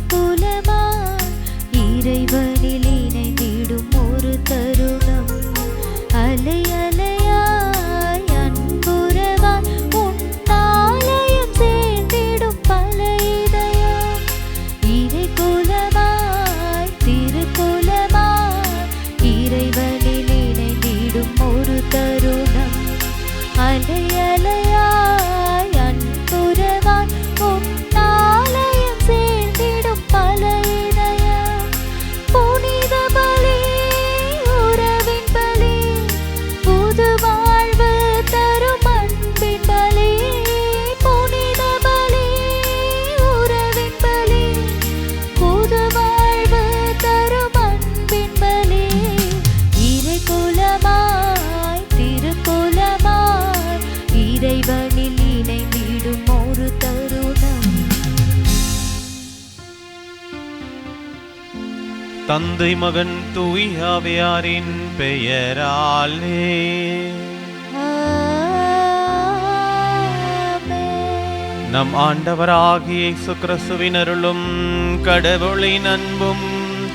திருக்குலமாய் இறைவனில் இணைந்திடும் ஒரு தருணம். அலை அலையாய் அன்புறவாய் உன்னாலயம் சேர்ந்திடும் பல இதயம். இறைக்குலமாய் திருக்குலமாய் இறைவனில் இணைந்திடும் ஒரு தருணம். அலை அலையாய் அன்புறவாய் உன்னாலயம் சேர்ந்திடும் பல இதயம். புனித பலி உறவின் பலி புது வாழ்வு தரும் அன்பின் பலி. புனித பலி உறவின் பலி புது வாழ்வு தரும் அன்பின் பலி. இறைக்குலமாய் திருக்குலமாய் இறைவனில் இணைந்திடும் ஒரு தருணம். தந்தை மகன் தூய் ஆவியாரின் பெயராலே ஆமென். நம் ஆண்டவராகிய இயேசு கிறிஸ்துவின் அருளும் கடவுளின் அன்பும்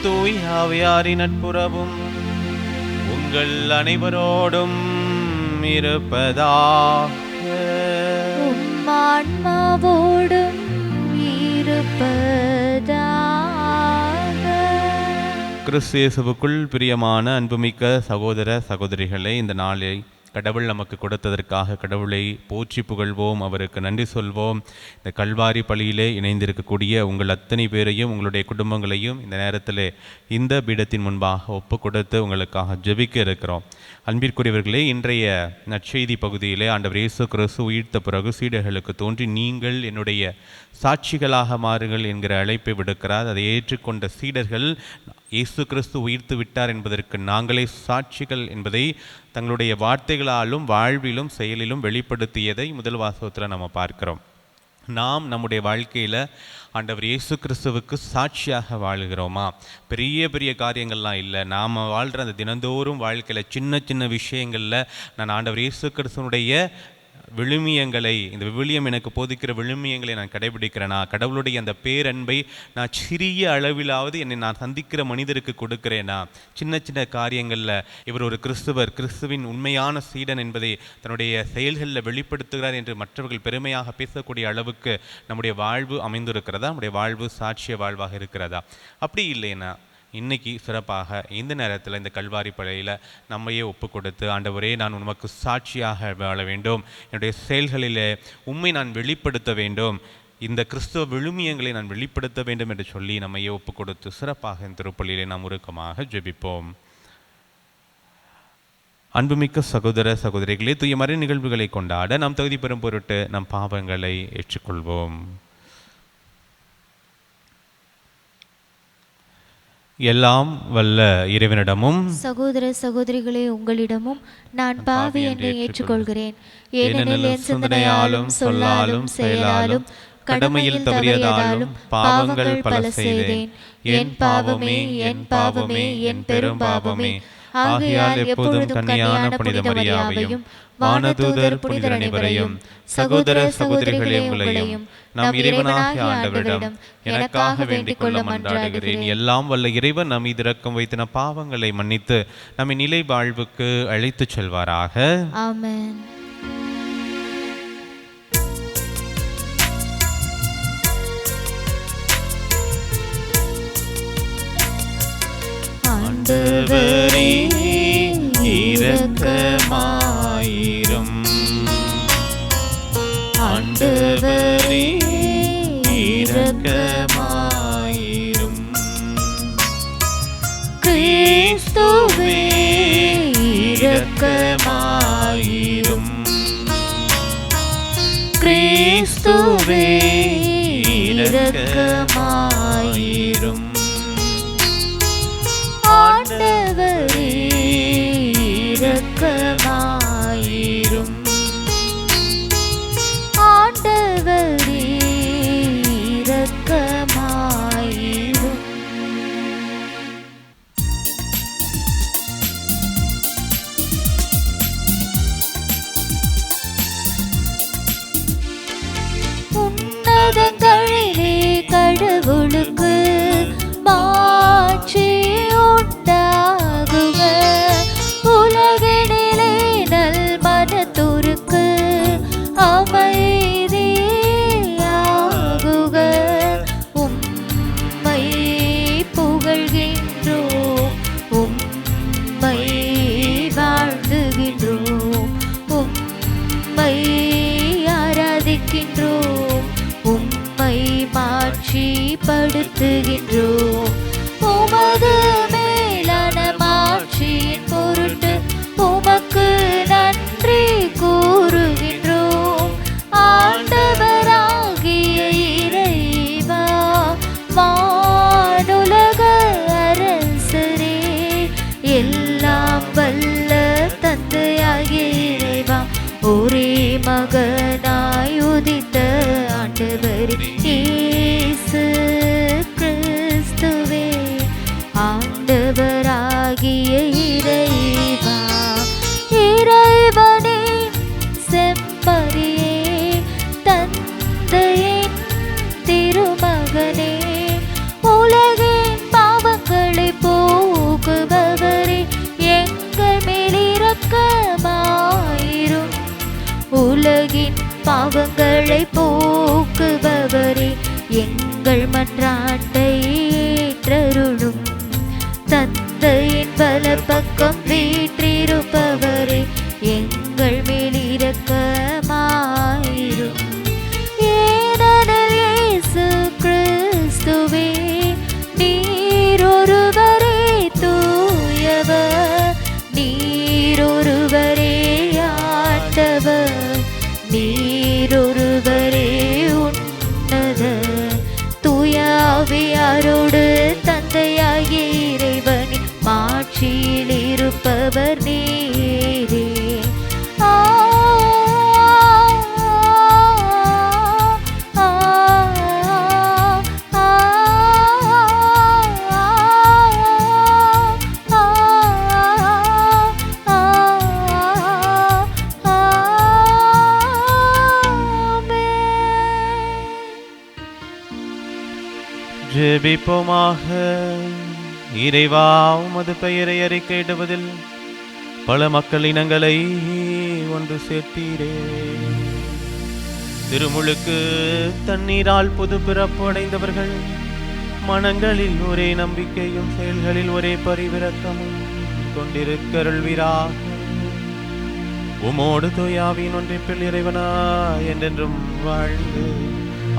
தூய் ஆவியாரின் நட்புறவும் உங்கள் அனைவரோடும் இருப்பதாக. உம் ஆன்மாவோடும் இருப்பதாக. கிறிஸ்து இயேசுவுக்குள் பிரியமான அன்புமிக்க சகோதர சகோதரிகளே, இந்த நாளை கடவுள் நமக்கு கொடுத்ததற்காக கடவுளை போற்றி புகழ்வோம், அவருக்கு நன்றி சொல்வோம். இந்த கல்வாரி பலியிலே இணைந்திருக்கக்கூடிய உங்கள் அத்தனை பேரையும் உங்களுடைய குடும்பங்களையும் இந்த நேரத்தில் இந்த பீடத்தின் முன்பாக ஒப்பு கொடுத்து உங்களுக்காக ஜெபிக்க இருக்கிறோம். அன்பிற்குரியவர்களே, இன்றைய நற்செய்தி பகுதியிலே ஆண்டவர் இயேசு கிறிஸ்து உயிர்த்த பிறகு சீடர்களுக்கு தோன்றி நீங்கள் என்னுடைய சாட்சிகளாக மாறுங்கள் என்கிற அழைப்பை விடுக்கிறார். அதை ஏற்றுக்கொண்ட சீடர்கள் இயேசு கிறிஸ்து உயிர்த்து விட்டார் என்பதற்கு நாங்களே சாட்சிகள் என்பதை தங்களுடைய வார்த்தைகளாலும் வாழ்விலும் செயலிலும் வெளிப்படுத்தியதை முதல் வாசகத்தில் நம்ம பார்க்கிறோம். நாம் நம்முடைய வாழ்க்கையில் ஆண்டவர் இயேசு கிறிஸ்துவுக்கு சாட்சியாக வாழ்கிறோமா? பெரிய பெரிய காரியங்கள்லாம் இல்லை, நாம் வாழ்கிற அந்த தினந்தோறும் வாழ்க்கையில் சின்ன சின்ன விஷயங்களில் நான் ஆண்டவர் இயேசு கிறிஸ்துவனுடைய விழுமியங்களை, இந்த விவிலியம் எனக்கு போதிக்கிற விழுமியங்களை நான் கடைபிடிக்கிறேனா? கடவுளுடைய அந்த பேரன்பை நான் சிறிய அளவிலாவது என்னை நான் சந்திக்கிற மனிதருக்கு கொடுக்கிறேனா? சின்ன சின்ன காரியங்களில் இவர் ஒரு கிறிஸ்துவர், கிறிஸ்துவின் உண்மையான சீடன் என்பதை தன்னுடைய செயல்களில் வெளிப்படுத்துகிறார் என்று மற்றவர்கள் பெருமையாக பேசக்கூடிய அளவுக்கு நம்முடைய வாழ்வு அமைந்திருக்கிறதா? நம்முடைய வாழ்வு சாட்சிய வாழ்வாக இருக்கிறதா? அப்படி இல்லைன்னா இன்றைக்கி சிறப்பாக இந்த நேரத்தில் இந்த கல்வாரி பலியில் நம்மையே ஒப்பு கொடுத்து, ஆண்டவரே நான் உமக்கு சாட்சியாக வாழ வேண்டும், என்னுடைய செயல்களிலே உம்மை நான் வெளிப்படுத்த வேண்டும், இந்த கிறிஸ்துவ விழுமியங்களை நான் வெளிப்படுத்த வேண்டும் என்று சொல்லி நம்மையே ஒப்பு கொடுத்து சிறப்பாக இந்த திருப்பலியிலே நாம் உருக்கமாக ஜெபிப்போம். அன்புமிக்க சகோதர சகோதரிகளே, தூய மறை நிகழ்வுகளை கொண்டாட நாம் தகுதி பெறும் பொருட்டு நம் பாவங்களை ஏற்றுக்கொள்வோம். எல்லாம் வல்ல இறைவனிடமும் சகோதர சகோதரிகளே உங்களிடமும் நான் பாவி என்று ஏற்றுக்கொள்கிறேன். ஏனெனில் என் சிந்தனையாலும் சொல்லாலும் செயலாலும் கடமையில் தவறியதாலும் பாவங்கள் பல செய்தேன். என் பாவமே என் பாவமே என் பெரும் பாவமே. ஆகையால் எப்பொழுதும் கன்னியான புனித மரியாவையும் வானதூதர் புனிதர் அனைவரையும் சகோதர சகோதரிகளே உங்களையும் நம் இறைவனாகிய ஆண்டவரிடம் எனக்காக வேண்டிக் கொள்ள மன்றாடுகிறேன். எல்லாம் வல்ல இறைவன் நம் மீது இரக்கம் வைத்து நம் பாவங்களை மன்னித்து நம்மை நிலை வாழ்வுக்கு அழைத்துச் செல்வாராக. ஆமென். ஆண்டவரே இரக்கமாயிரும். ஆண்டவரே இரக்கமாயிரும். கிறிஸ்துவே இரக்கமாயிரும். கிறிஸ்துவே இரக்கமாயிரும். ஆண்டவரே இரக்கமாயிரும். ஆண்டவரே இரக்கமாயிரும். படுத்துகின்றோம். உமது மேலான மாட்சியின் பொருட்டு உமக்கு நன்றி கூறுகின்றோம். ஆண்டவராகிய இறைவா, வானுலக அரசரே, எல்லாம் வல்ல தந்தையாகிய இறைவா, ஒரே மகனாய் உதித்த ஆண்டவர் இயேசு கிறிஸ்துவே, ஆண்டவராகிய இறைவா, இறைவனின் செம்மறியே, தந்தையின் திருமகனே, உலகின் பாவங்களை போக்குபவரே, எங்கள் மேல் இரக்கமாயிரும். உலகின் பாவங்களை போக்குபவரே, எங்கள் மன்றாட்டை ஏற்றருளும். தந்தையின் வலப்பக்கம் வீற்றிருப்பவரே, எங்கள் மேல் இரக்கமாயிரும். ஏனெனில் இயேசு கிறிஸ்துவே, நீரொருவரே தூயவர், நீரொருவரே ஆண்டவர், நீரொருவரே உன்னதர். தூய ஆவியாரோடு தந்தையாகிய இறைவனின் மாட்சியில் இருப்பவர் நீரே. ஜெபிப்போமாக. இறைவா, உமது பெயரை அறிக்கையிடுவதில் பல மக்கள் இனங்களை ஒன்று சேர்த்தீரே. திருமுழுக்கு தண்ணீரால் புது பிறப்பு அடைந்தவர்கள் மனங்களில் ஒரே நம்பிக்கையும் செயல்களில் ஒரே பரிவிரக்கமும் கொண்டிருக்கருள்வீராக. உமோடு தூயாவின் ஒன்றிப்பில் இறைவனா என்றென்றும் வாழ்ந்து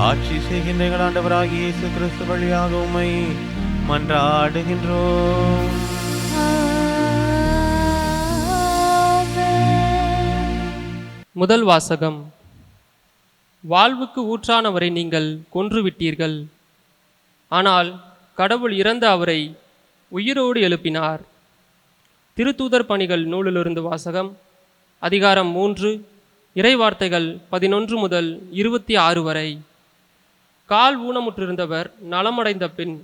ஆட்சி செய்கின்ற எங்கள் ஆண்டவராகிய இயேசு கிறிஸ்து வழியாக உம்மை மன்றாடுகின்றோம். முதல் வாசகம். வாழ்வுக்கு ஊற்றானவரை நீங்கள் கொன்றுவிட்டீர்கள், ஆனால் கடவுள் இறந்த அவரை உயிரோடு எழுப்பினார். திருத்தூதர் பணிகள் நூலிலிருந்து வாசகம். அதிகாரம் 3, இறைவார்த்தைகள் 11 முதல் 26 வரை. கால் ஊனமுற்றிருந்தவர் நலமடைந்த பின்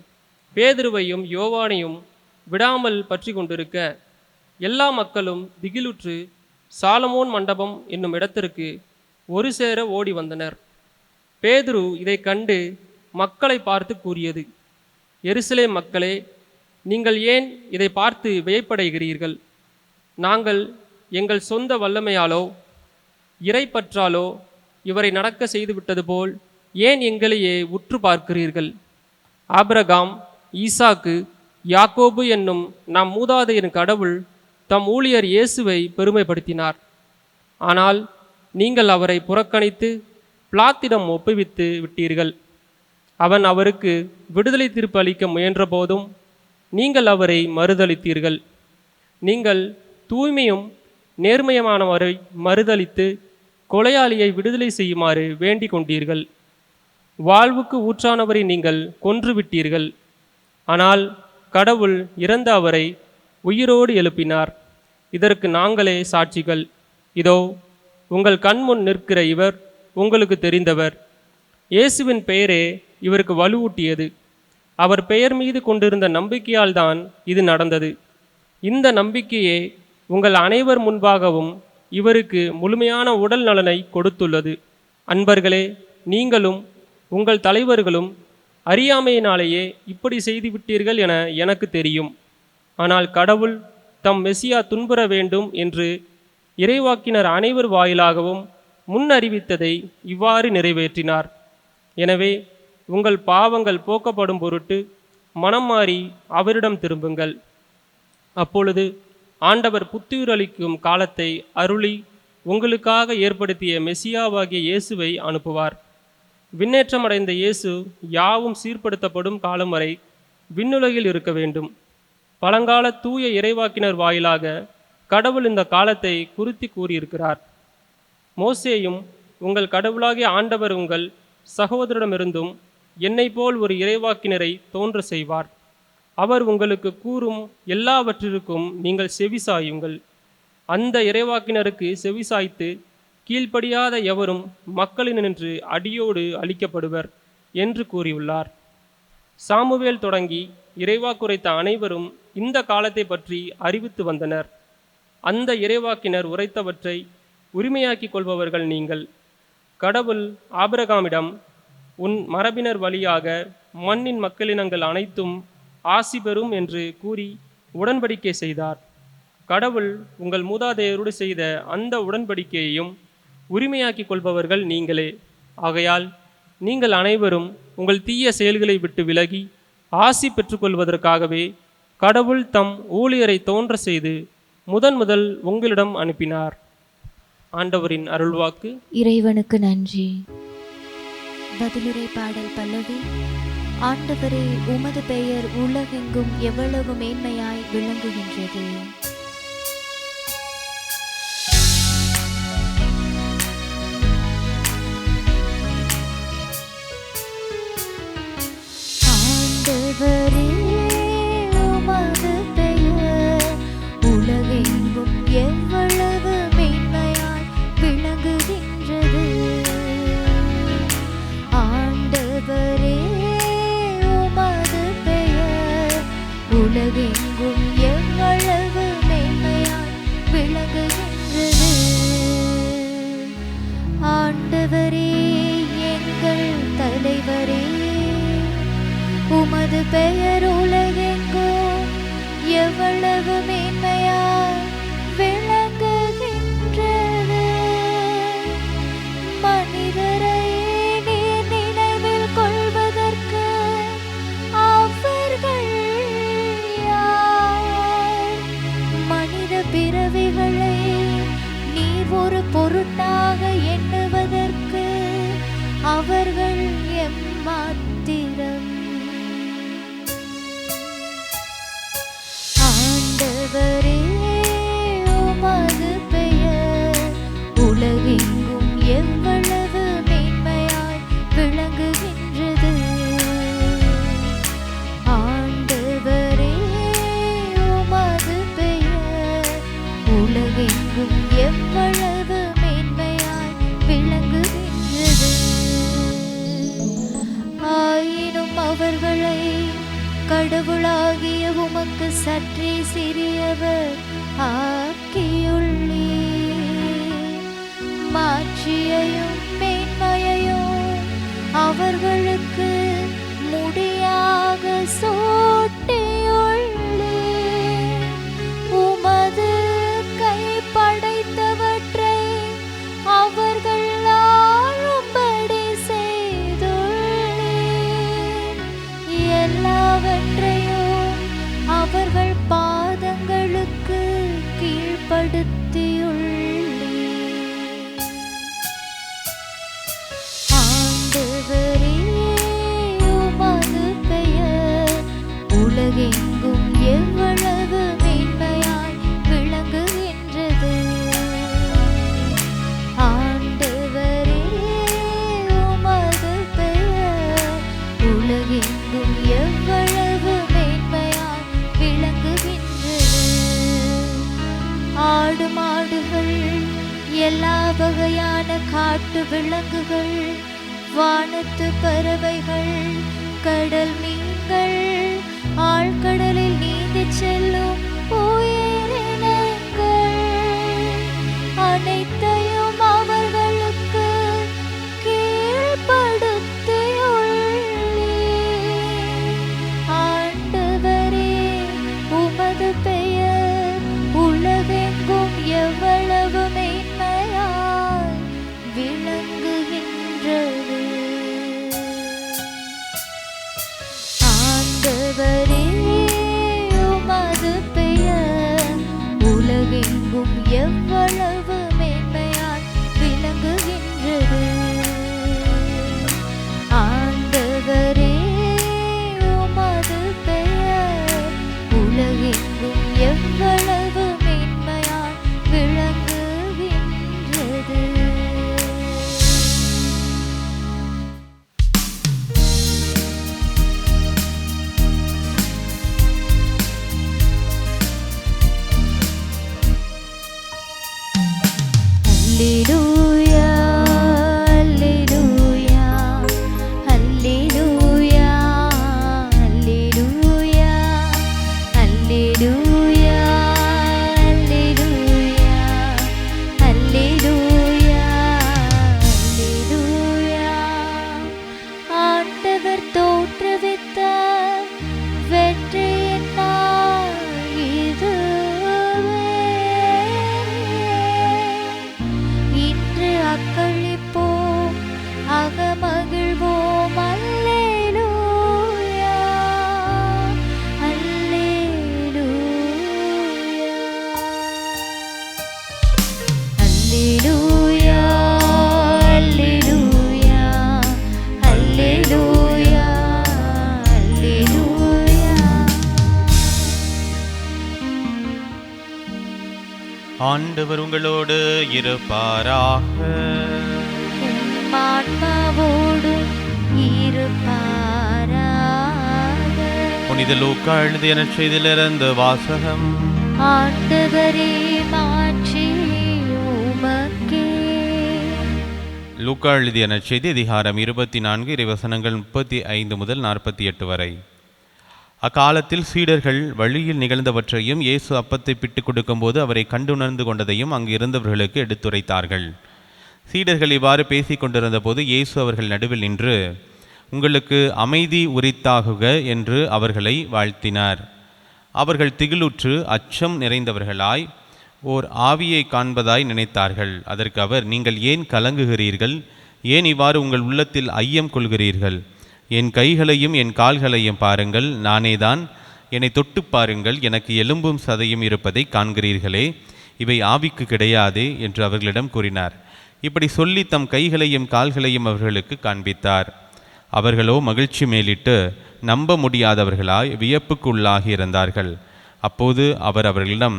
பேதுருவையும் யோவானையும் விடாமல் பற்றி கொண்டிருக்க எல்லா மக்களும் திகிலுற்று சாலமோன் மண்டபம் என்னும் இடத்திற்கு ஒரு சேர ஓடி வந்தனர். பேதுரு இதை கண்டு மக்களை பார்த்து கூறியது, எருசலேம் மக்களே, நீங்கள் ஏன் இதை பார்த்து வியப்படைகிறீர்கள்? நாங்கள் எங்கள் சொந்த வல்லமையாலோ இறைப்பற்றாலோ இவரை நடக்க செய்துவிட்டது போல் ஏன் எங்களையே உற்று பார்க்கிறீர்கள்? ஆபிரகாம், ஈசாக்கு, யாக்கோபு என்னும் நம் மூதாதையரின் கடவுள் தம் ஊழியர் இயேசுவை பெருமைப்படுத்தினார். ஆனால் நீங்கள் அவரை புறக்கணித்து பிலாத்திடம் ஒப்புவித்து விட்டீர்கள். அவன் அவருக்கு விடுதலை தீர்ப்பு அளிக்க முயன்ற போதும் நீங்கள் அவரை மறுதளித்தீர்கள். நீங்கள் தூய்மையும் நேர்மையுமானவரை மறுதளித்து கொலையாளியை விடுதலை செய்யுமாறு வேண்டிக் கொண்டீர்கள். வாழ்வுக்கு ஊற்றானவரை நீங்கள் கொன்றுவிட்டீர்கள், ஆனால் கடவுள் இறந்த அவரை உயிரோடு எழுப்பினார். இதற்கு நாங்களே சாட்சிகள். இதோ உங்கள் கண்முன் நிற்கிற இவர் உங்களுக்கு தெரிந்தவர். இயேசுவின் பெயரே இவருக்கு வலுவூட்டியது. அவர் பெயர் மீது கொண்டிருந்த நம்பிக்கையால் தான் இது நடந்தது. இந்த நம்பிக்கையே உங்கள் அனைவர் முன்பாகவும் இவருக்கு முழுமையான உடல் நலனை கொடுத்துள்ளது. அன்பர்களே, நீங்களும் உங்கள் தலைவர்களும் அறியாமையினாலேயே இப்படி செய்துவிட்டீர்கள் என எனக்கு தெரியும். ஆனால் கடவுள் தம் மெசியா துன்புற வேண்டும் என்று இறைவாக்கினர் அனைவர் வாயிலாகவும் முன் அறிவித்ததை இவ்வாறு நிறைவேற்றினார். எனவே உங்கள் பாவங்கள் போக்கப்படும் பொருட்டு மனம் மாறி அவரிடம் திரும்புங்கள். அப்பொழுது ஆண்டவர் புத்துயிரளிக்கும் காலத்தை அருளி உங்களுக்காக ஏற்படுத்திய மெசியாவாகிய இயேசுவை அனுப்புவார். விண்ணேற்றமடைந்த இயேசு யாவும் சீர்படுத்தப்படும் காலம் வரை விண்ணுலகில் இருக்க வேண்டும். பழங்கால தூய இறைவாக்கினர் வாயிலாக கடவுள் இந்த காலத்தை குறித்து கூறியிருக்கிறார். மோசேயும், உங்கள் கடவுளாகிய ஆண்டவர் உங்கள் சகோதரிடமிருந்தும் என்னை போல் ஒரு இறைவாக்கினரை தோன்ற செய்வார். அவர் உங்களுக்கு கூறும் எல்லாவற்றிற்கும் நீங்கள் செவிசாயுங்கள். அந்த இறைவாக்கினருக்கு செவிசாய்த்து கீழ்ப்படியாத எவரும் மக்களினின்று அடியோடு அழிக்கப்படுவர் என்று கூறியுள்ளார். சாமுவேல் தொடங்கி இறைவாக்குரைத்த அனைவரும் இந்த காலத்தை பற்றி அறிவித்து வந்தனர். அந்த இறைவாக்கினர் உரைத்தவற்றை உரிமையாக்கிக் கொள்பவர்கள் நீங்கள். கடவுள் ஆபிரகாமிடம், உன் மரபினர் வழியாக மண்ணின் மக்களினங்கள் அனைத்தும் ஆசி பெறும் என்று கூறி உடன்படிக்கை செய்தார். கடவுள் உங்கள் மூதாதையரோடு செய்த அந்த உடன்படிக்கையையும் உரிமையாக்கிக் கொள்பவர்கள் நீங்களே. ஆகையால் நீங்கள் அனைவரும் உங்கள் தீய செயல்களை விட்டு விலகி ஆசி பெற்றுக்கொள்வதற்காகவே கடவுள் தம் ஊழியரை தோன்ற செய்து முதல் உங்களிடம் அனுப்பினார். ஆண்டவரின் அருள்வாக்கு. இறைவனுக்கு நன்றி. பதிலுரை பாடல் பல்லவி. ஆண்டவரே, உமது பெயர் உலகெங்கும் எவ்வளவு மேன்மையாய் விளங்குகின்றது. ஆண்டவரே, உமது பெயர் உலகெங்கும் எவ்வளவு மேன்மையாய் விளங்குகின்றது. ஆண்டவரே, உமது பெயர் உலகெங்கும் எவ்வளவு மேன்மையாய் விளங்குகின்றது. ஆண்டவரே, எங்கள் தலைவரே, உமது பெயர் உலகெங்கும் எவ்வளவு மேன்மையாய் விளங்குகின்றது. மனிதரை நீர் நினைவில் கொள்வதற்கு அவர்கள் யார்? மனித பிறவிகளை நீர் ஒரு பொருட்டாக எண்ணுவதற்கு அவர்கள் எம்மாத்திரம். ஆண்டவரே, உமது பெயர் உலகெங்கும் எவ்வளவு மேன்மையாய் விளங்குகின்றது. ஆண்டவரே, உமது பெயர் உலகெங்கும் எவ்வளவு மேன்மையாய் விளங்குகின்றது. ஆயினும் அவர்களை கடவுளாகிய உமக்கு சற்றே சிறியவர் ஆக்கியுள்ளீர். மாட்சியையும் மேன்மையையும் அவர்களுக்கு முடியாக சூட்டியுள்ளீர். உமது கை படைத்தவற்றை அவர்கள் ஆளும்படி செய்துள்ளீர். எல்லாவற்றையும் அவர்கள் பாதங்களுக்கு கீழ்ப்படுத்தியுள்ளீர். ஆண்டவரே, உமது பெயர் உலகெங்கும் எவ்வளவு மேன்மையாய் விளங்குகின்றது. ஆண்டவரே, உமது பெயர் உலகெங்கும் எவ்வளவு மேன்மையாய் விளங்குகின்றது. ஆடு மாடுகள், எல்லா வகையான காட்டு விலங்குகள், வானத்து பறவைகள், கடல் மீன்கள், ஆழ்கடலில் நீந்திச் செல்லும் உயிரினங்கள் அனைத்தையும் அவர்களுக்கு கீழ்ப்படுத்தியுள்ளீர். ஆண்டவரே, உமது பெயர் உலகெங்கும் எவ்வளவு மேன்மையாய் விளங்குகின்றது. ஆண்டவரே, உமது பெயர் உலகெங்கும் எவ்வளவு மேன்மையாய் விளங்குகின்றது. ஆண்டவர் உங்களோடு இருப்பாராக. உம் ஆன்மாவோடும் இருப்பாராக. புனித லூக்கா எழுதிய நற்செய்தியிலிருந்து வாசகம். ஆண்டவரே மாட்சி உமக்கே. லூக்கா எழுதிய நற்செய்தி அதிகாரம் 24 இறைவசனங்கள் 35 முதல் 48 வரை. அக்காலத்தில் சீடர்கள் வழியில் நிகழ்ந்தவற்றையும் இயேசு அப்பத்தை பிட்டுக் கொடுக்கும்போது அவரை கண்டுணர்ந்து கொண்டதையும் அங்கு இருந்தவர்களுக்கு எடுத்துரைத்தார்கள். சீடர்கள் இவ்வாறு பேசிக் கொண்டிருந்த போது இயேசு அவர்கள் நடுவில் நின்று, உங்களுக்கு அமைதி உரித்தாகுக என்று அவர்களை வாழ்த்தினார். அவர்கள் திகிலுற்று அச்சம் நிறைந்தவர்களாய் ஓர் ஆவியை காண்பதாய் நினைத்தார்கள். அதற்கு அவர், நீங்கள் ஏன் கலங்குகிறீர்கள்? ஏன் இவ்வாறு உங்கள் உள்ளத்தில் ஐயம் கொள்கிறீர்கள்? என் கைகளையும் என் கால்களையும் பாருங்கள், நானேதான். என்னை தொட்டு பாருங்கள், எனக்கு எலும்பும் சதையும் இருப்பதை காண்கிறீர்களே, இவை ஆவிக்கு கிடையாதே என்று அவர்களிடம் கூறினார். இப்படி சொல்லி தம் கைகளையும் கால்களையும் அவர்களுக்கு காண்பித்தார். அவர்களோ மகிழ்ச்சி மேலிட்டு நம்ப முடியாதவர்களாய் வியப்புக்கு உள்ளாகி இருந்தார்கள். அப்போது அவர் அவர்களிடம்,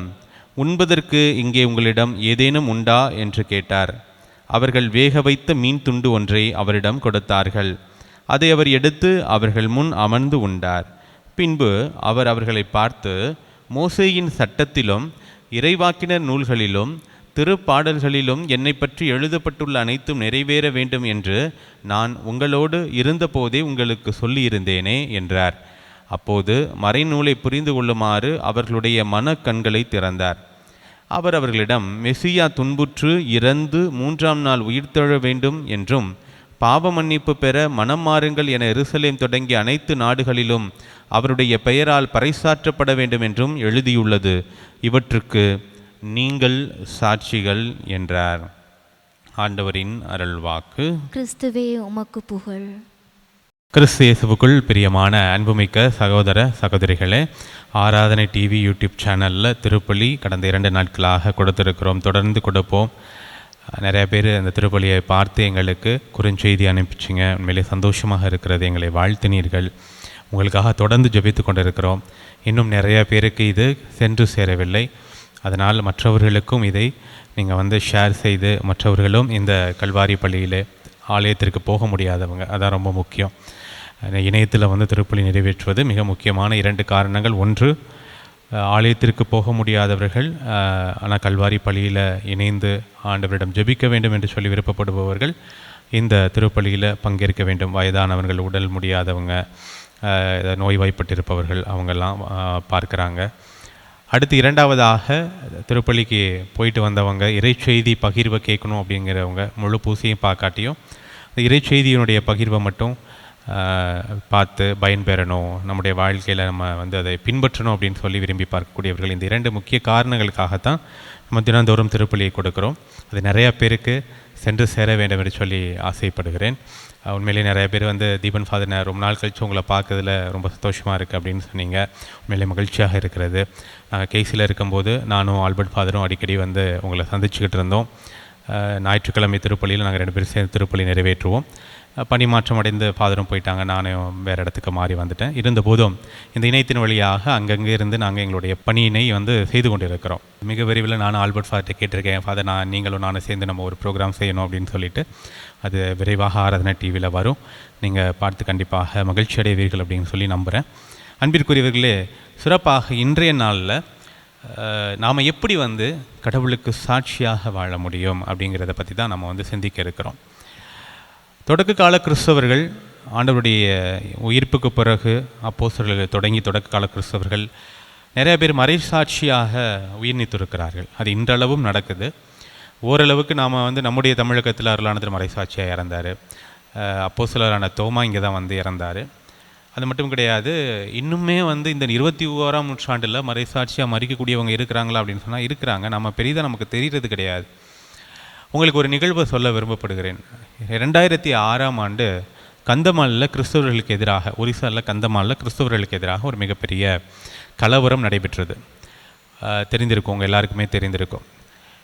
உண்பதற்கு இங்கே உங்களிடம் ஏதேனும் உண்டா என்று கேட்டார். அவர்கள் வேக வைத்த மீன் துண்டு ஒன்றை அவரிடம் கொடுத்தார்கள். அதை அவர் எடுத்து அவர்கள் முன் அமர்ந்து உண்டார். பின்பு அவர் அவர்களை பார்த்து, மோசேயின் சட்டத்திலும் இறைவாக்கினர் நூல்களிலும் திருப்பாடல்களிலும் என்னை பற்றி எழுதப்பட்டுள்ள அனைத்தும் நிறைவேற வேண்டும் என்று நான் உங்களோடு இருந்தபோதே உங்களுக்கு சொல்லியிருந்தேனே என்றார். அப்போது மறைநூலை புரிந்து கொள்ளுமாறு அவர்களுடைய மனக்கண்களை திறந்தார். அவர் அவர்களிடம், மெசியா துன்புற்று இறந்து 3ஆம் நாள் உயிர்த்தெழ வேண்டும் என்றும் பாவ மன்னிப்பு பெற மனம் மாறுங்கள் என எருசலேம் தொடங்கிய அனைத்து நாடுகளிலும் அவருடைய பெயரால் பறைசாற்றப்பட வேண்டும் என்றும் எழுதியுள்ளது. இவற்றுக்கு நீங்கள் சாட்சிகள் என்றார். ஆண்டவரின் அருள்வாக்கு. கிறிஸ்துவே உமக்கு புகழ். கிறிஸ்து இயேசுவுக்குள் பிரியமான அன்புமிக்க சகோதர சகோதரிகளே, ஆராதனை டிவி யூடியூப் சேனலில் திருப்பலி கடந்த 2 நாட்களாக கொடுத்துருக்கிறோம். தொடர்ந்து கொடுப்போம். நிறைய பேர் அந்த திருப்பலியை பார்த்து எங்களுக்கு குறுஞ்செய்தி அனுப்பிச்சிங்க. உண்மையிலே சந்தோஷமாக இருக்கிறது. எங்களை வாழ்த்தினீர்கள். உங்களுக்காக தொடர்ந்து ஜெபித்து கொண்டிருக்கிறோம். இன்னும் நிறைய பேருக்கு இது சென்று சேரவில்லை. அதனால் மற்றவர்களுக்கும் இதை நீங்கள் ஷேர் செய்து, மற்றவர்களும் இந்த கல்வாரி பள்ளியில் ஆலயத்திற்கு போக முடியாதவங்க, அதான் ரொம்ப முக்கியம். இணையத்தில் திருப்பலி நிறைவேற்றுவது மிக முக்கியமான 2 காரணங்கள். ஒன்று, ஆலயத்திற்கு போக முடியாதவர்கள் ஆனால் கல்வாரி பள்ளியில் இணைந்து ஆண்டவரிடம் ஜெபிக்க வேண்டும் என்று சொல்லி விருப்பப்படுபவர்கள் இந்த திருப்பலியில் பங்கேற்க வேண்டும். வயதானவர்கள், உடல் முடியாதவங்க, நோய்வாய்ப்பட்டிருப்பவர்கள் அவங்கெல்லாம் பார்க்குறாங்க. அடுத்து 2வதாக, திருப்பலிக்கு போயிட்டு வந்தவங்க இறைச்செய்தி பகிர்வை கேட்கணும் அப்படிங்கிறவங்க முழு பூசையும் பார்க்காட்டியும் இறைச்செய்தியினுடைய பகிர்வை மட்டும் பார்த்து பயன்பெறணும், நம்முடைய வாழ்க்கையில் நம்ம அதை பின்பற்றணும் அப்படின்னு சொல்லி விரும்பி பார்க்கக்கூடியவர்கள். இந்த 2 முக்கிய காரணங்களுக்காகத்தான் நம்ம தினந்தோறும் திருப்பலியை கொடுக்குறோம். அது நிறையா பேருக்கு சென்று சேர வேண்டும் என்று சொல்லி ஆசைப்படுகிறேன். உண்மையிலேயே நிறைய பேர் தீபன் ஃபாதர், ரொம்ப நாள் கழித்து உங்களை பார்க்கறதுல ரொம்ப சந்தோஷமாக இருக்குது அப்படின்னு சொன்னீங்க. உண்மையிலே மகிழ்ச்சியாக இருக்கிறது. நாங்கள் கேசியில் இருக்கும்போது நானும் ஆல்பர்ட் ஃபாதரும் அடிக்கடி உங்களை சந்திச்சுக்கிட்டு இருந்தோம். ஞாயிற்றுக்கிழமை திருப்பலியில் நாங்கள் 2 பேரும் சேர்ந்து திருப்பலி நிறைவேற்றுவோம். பணி மாற்றம் அடைந்து ஃபாதரும் போயிட்டாங்க, நானும் வேறு இடத்துக்கு மாறி வந்துட்டேன். இருந்தபோதும் இந்த இணையத்தின் வழியாக அங்கங்கே இருந்து நாங்கள் எங்களுடைய பணியினை செய்து கொண்டிருக்கிறோம். மிக விரைவில் நானும் ஆல்பர்ட் ஃபாதர்கிட்ட கேட்டிருக்கேன், ஃபாதர் நீங்களும் நானும் சேர்ந்து நம்ம ஒரு ப்ரோக்ராம் செய்யணும் அப்படின்னு சொல்லிட்டு. அது விரைவாக ஆராதனை டிவியில் வரும். நீங்கள் பார்த்து கண்டிப்பாக மகிழ்ச்சி அடைவீர்கள் அப்படின்னு சொல்லி நம்புகிறேன். அன்பிற்குரியவர்களே, சிறப்பாக இன்றைய நாளில் நாம் எப்படி கடவுளுக்கு சாட்சியாக வாழ முடியும் அப்படிங்கிறத பற்றி தான் நம்ம சிந்திக்க இருக்கிறோம். தொடக்க கால கிறிஸ்தவர்கள், ஆண்டவருடைய உயிர்ப்புக்கு பிறகு அப்போஸ்தலர்கள் தொடங்கி தொடக்க கால கிறிஸ்தவர்கள் நிறைய பேர் மறைசாட்சியாக உயிர் நீத்திருக்கிறார்கள். அது இன்றளவும் நடக்குது. ஓரளவுக்கு நாம் நம்முடைய தமிழகத்தில் அருளானதர் மறைசாட்சியாக இறந்தார். அப்போஸ்தலரான தோமா இங்கே தான் இறந்தார். அது மட்டும் கிடையாது, இன்னுமே இந்த 21ஆம் நூற்றாண்டில் மறைசாட்சியாக மறிக்கக்கூடியவங்க இருக்கிறாங்களா அப்படின்னு சொன்னால் இருக்கிறாங்க. நம்ம பெரிதாக நமக்கு தெரிகிறது கிடையாது. உங்களுக்கு ஒரு நிகழ்வை சொல்ல விரும்பப்படுகிறேன். 2006ஆம் ஆண்டு கந்தமாலில் கிறிஸ்தவர்களுக்கு எதிராக, ஒரிசாவில் கந்தமாலில் கிறிஸ்தவர்களுக்கு எதிராக ஒரு மிகப்பெரிய கலவரம் நடைபெற்றது. தெரிந்திருக்கும், உங்கள் எல்லாருக்குமே தெரிந்திருக்கும்.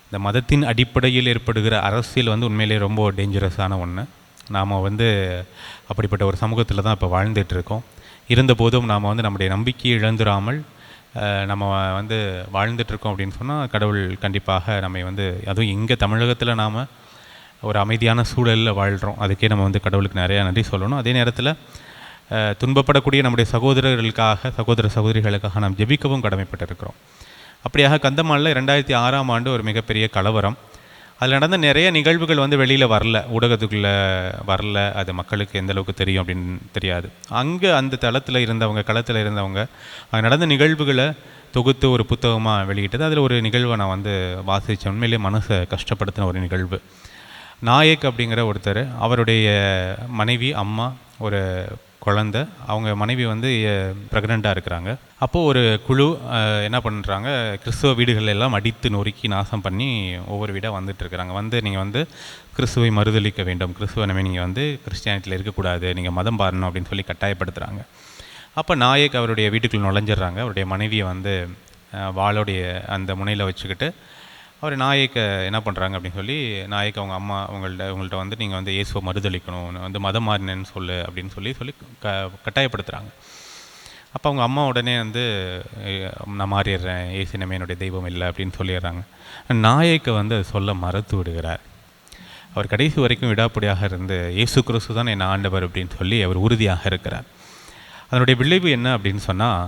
இந்த மதத்தின் அடிப்படையில் ஏற்படுகிற அரசியல் உண்மையிலே ரொம்ப டேஞ்சரஸான ஒன்று. நாம் அப்படிப்பட்ட ஒரு சமூகத்தில் தான் இப்போ வாழ்ந்துட்டுருக்கோம். இருந்தபோதும் நாம் நம்முடைய நம்பிக்கையை இழந்துடாமல் நம்ம வந்து வாழ்ந்துட்டுருக்கோம் அப்படின்னு சொன்னால் கடவுள் கண்டிப்பாக நம்மை வந்து, அதுவும் இங்கே தமிழகத்தில் நாம் ஒரு அமைதியான சூழலில் வாழ்கிறோம். அதுக்கே நம்ம வந்து கடவுளுக்கு நிறையா நன்றி சொல்லணும். அதே நேரத்தில் துன்பப்படக்கூடிய நம்முடைய சகோதரர்களுக்காக, சகோதர சகோதரிகளுக்காக நாம் ஜெபிக்கவும் கடமைப்பட்டிருக்கிறோம். அப்படியாக கந்தமாலில் 2006ஆம் ஆண்டு ஒரு மிகப்பெரிய கலவரம். அதில் நடந்த நிறைய நிகழ்வுகள் வந்து வெளியில் வரல, ஊடகத்துக்குள்ளே வரல. அது மக்களுக்கு எந்த அளவுக்கு தெரியும் அப்படின்னு தெரியாது. அங்கே அந்த தளத்தில் இருந்தவங்க, களத்தில் இருந்தவங்க அங்கே நடந்த நிகழ்வுகளை தொகுத்து ஒரு புத்தகமாக வெளியிட்டது. அதில் ஒரு நிகழ்வை நான் வந்து வாசித்தேன். உண்மையிலேயே மனசை கஷ்டப்படுத்தின ஒரு நிகழ்வு. நாயக் அப்படிங்கிற ஒருத்தர், அவருடைய மனைவி, அம்மா, ஒரு குழந்தை, அவங்க மனைவி வந்து ப்ரெக்னெண்ட்டாக இருக்கிறாங்க. அப்போது ஒரு குழு என்ன பண்ணுறாங்க, கிறிஸ்துவ வீடுகள் எல்லாம் அடித்து நொறுக்கி நாசம் பண்ணி ஒவ்வொரு வீடாக வந்துட்டுருக்குறாங்க. வந்து நீங்கள் வந்து கிறிஸ்துவை மறுதளிக்க வேண்டும், கிறிஸ்துவ நம்ம நீங்கள் வந்து கிறிஸ்டியானிட்டியில் இருக்கக்கூடாது, நீங்கள் மதம் மாறணும் அப்படின்னு சொல்லி கட்டாயப்படுத்துகிறாங்க. அப்போ நாயக் அவருடைய வீட்டுக்குள்ள நுழைஞ்சிட்றாங்க. அவருடைய மனைவியை வந்து வாளுடைய அந்த முனையில் வச்சுக்கிட்டு அவர் நாயக்கை என்ன பண்ணுறாங்க அப்படின்னு சொல்லி, நாயக் அவங்க அம்மா உங்கள்கிட்ட வந்து நீங்கள் வந்து இயேசுவை மறுதளிக்கணும், வந்து மதம் மாறினேன்னு சொல்லு அப்படின்னு சொல்லி கட்டாயப்படுத்துகிறாங்க. அப்போ அவங்க அம்மா உடனே வந்து நான் மாறிடுறேன், இயேசு இனிமே என்னுடைய தெய்வம் இல்லை அப்படின்னு சொல்லிடுறாங்க. நாயக்கை வந்து அது சொல்ல மறுத்து விடுகிறார். அவர் கடைசி வரைக்கும் விடாப்படியாக இருந்து இயேசு கிறிஸ்து தான் என் ஆண்டவர் அப்படின்னு சொல்லி அவர் உறுதியாக இருக்கிறார். அதனுடைய விளைவு என்ன அப்படின்னு சொன்னால்,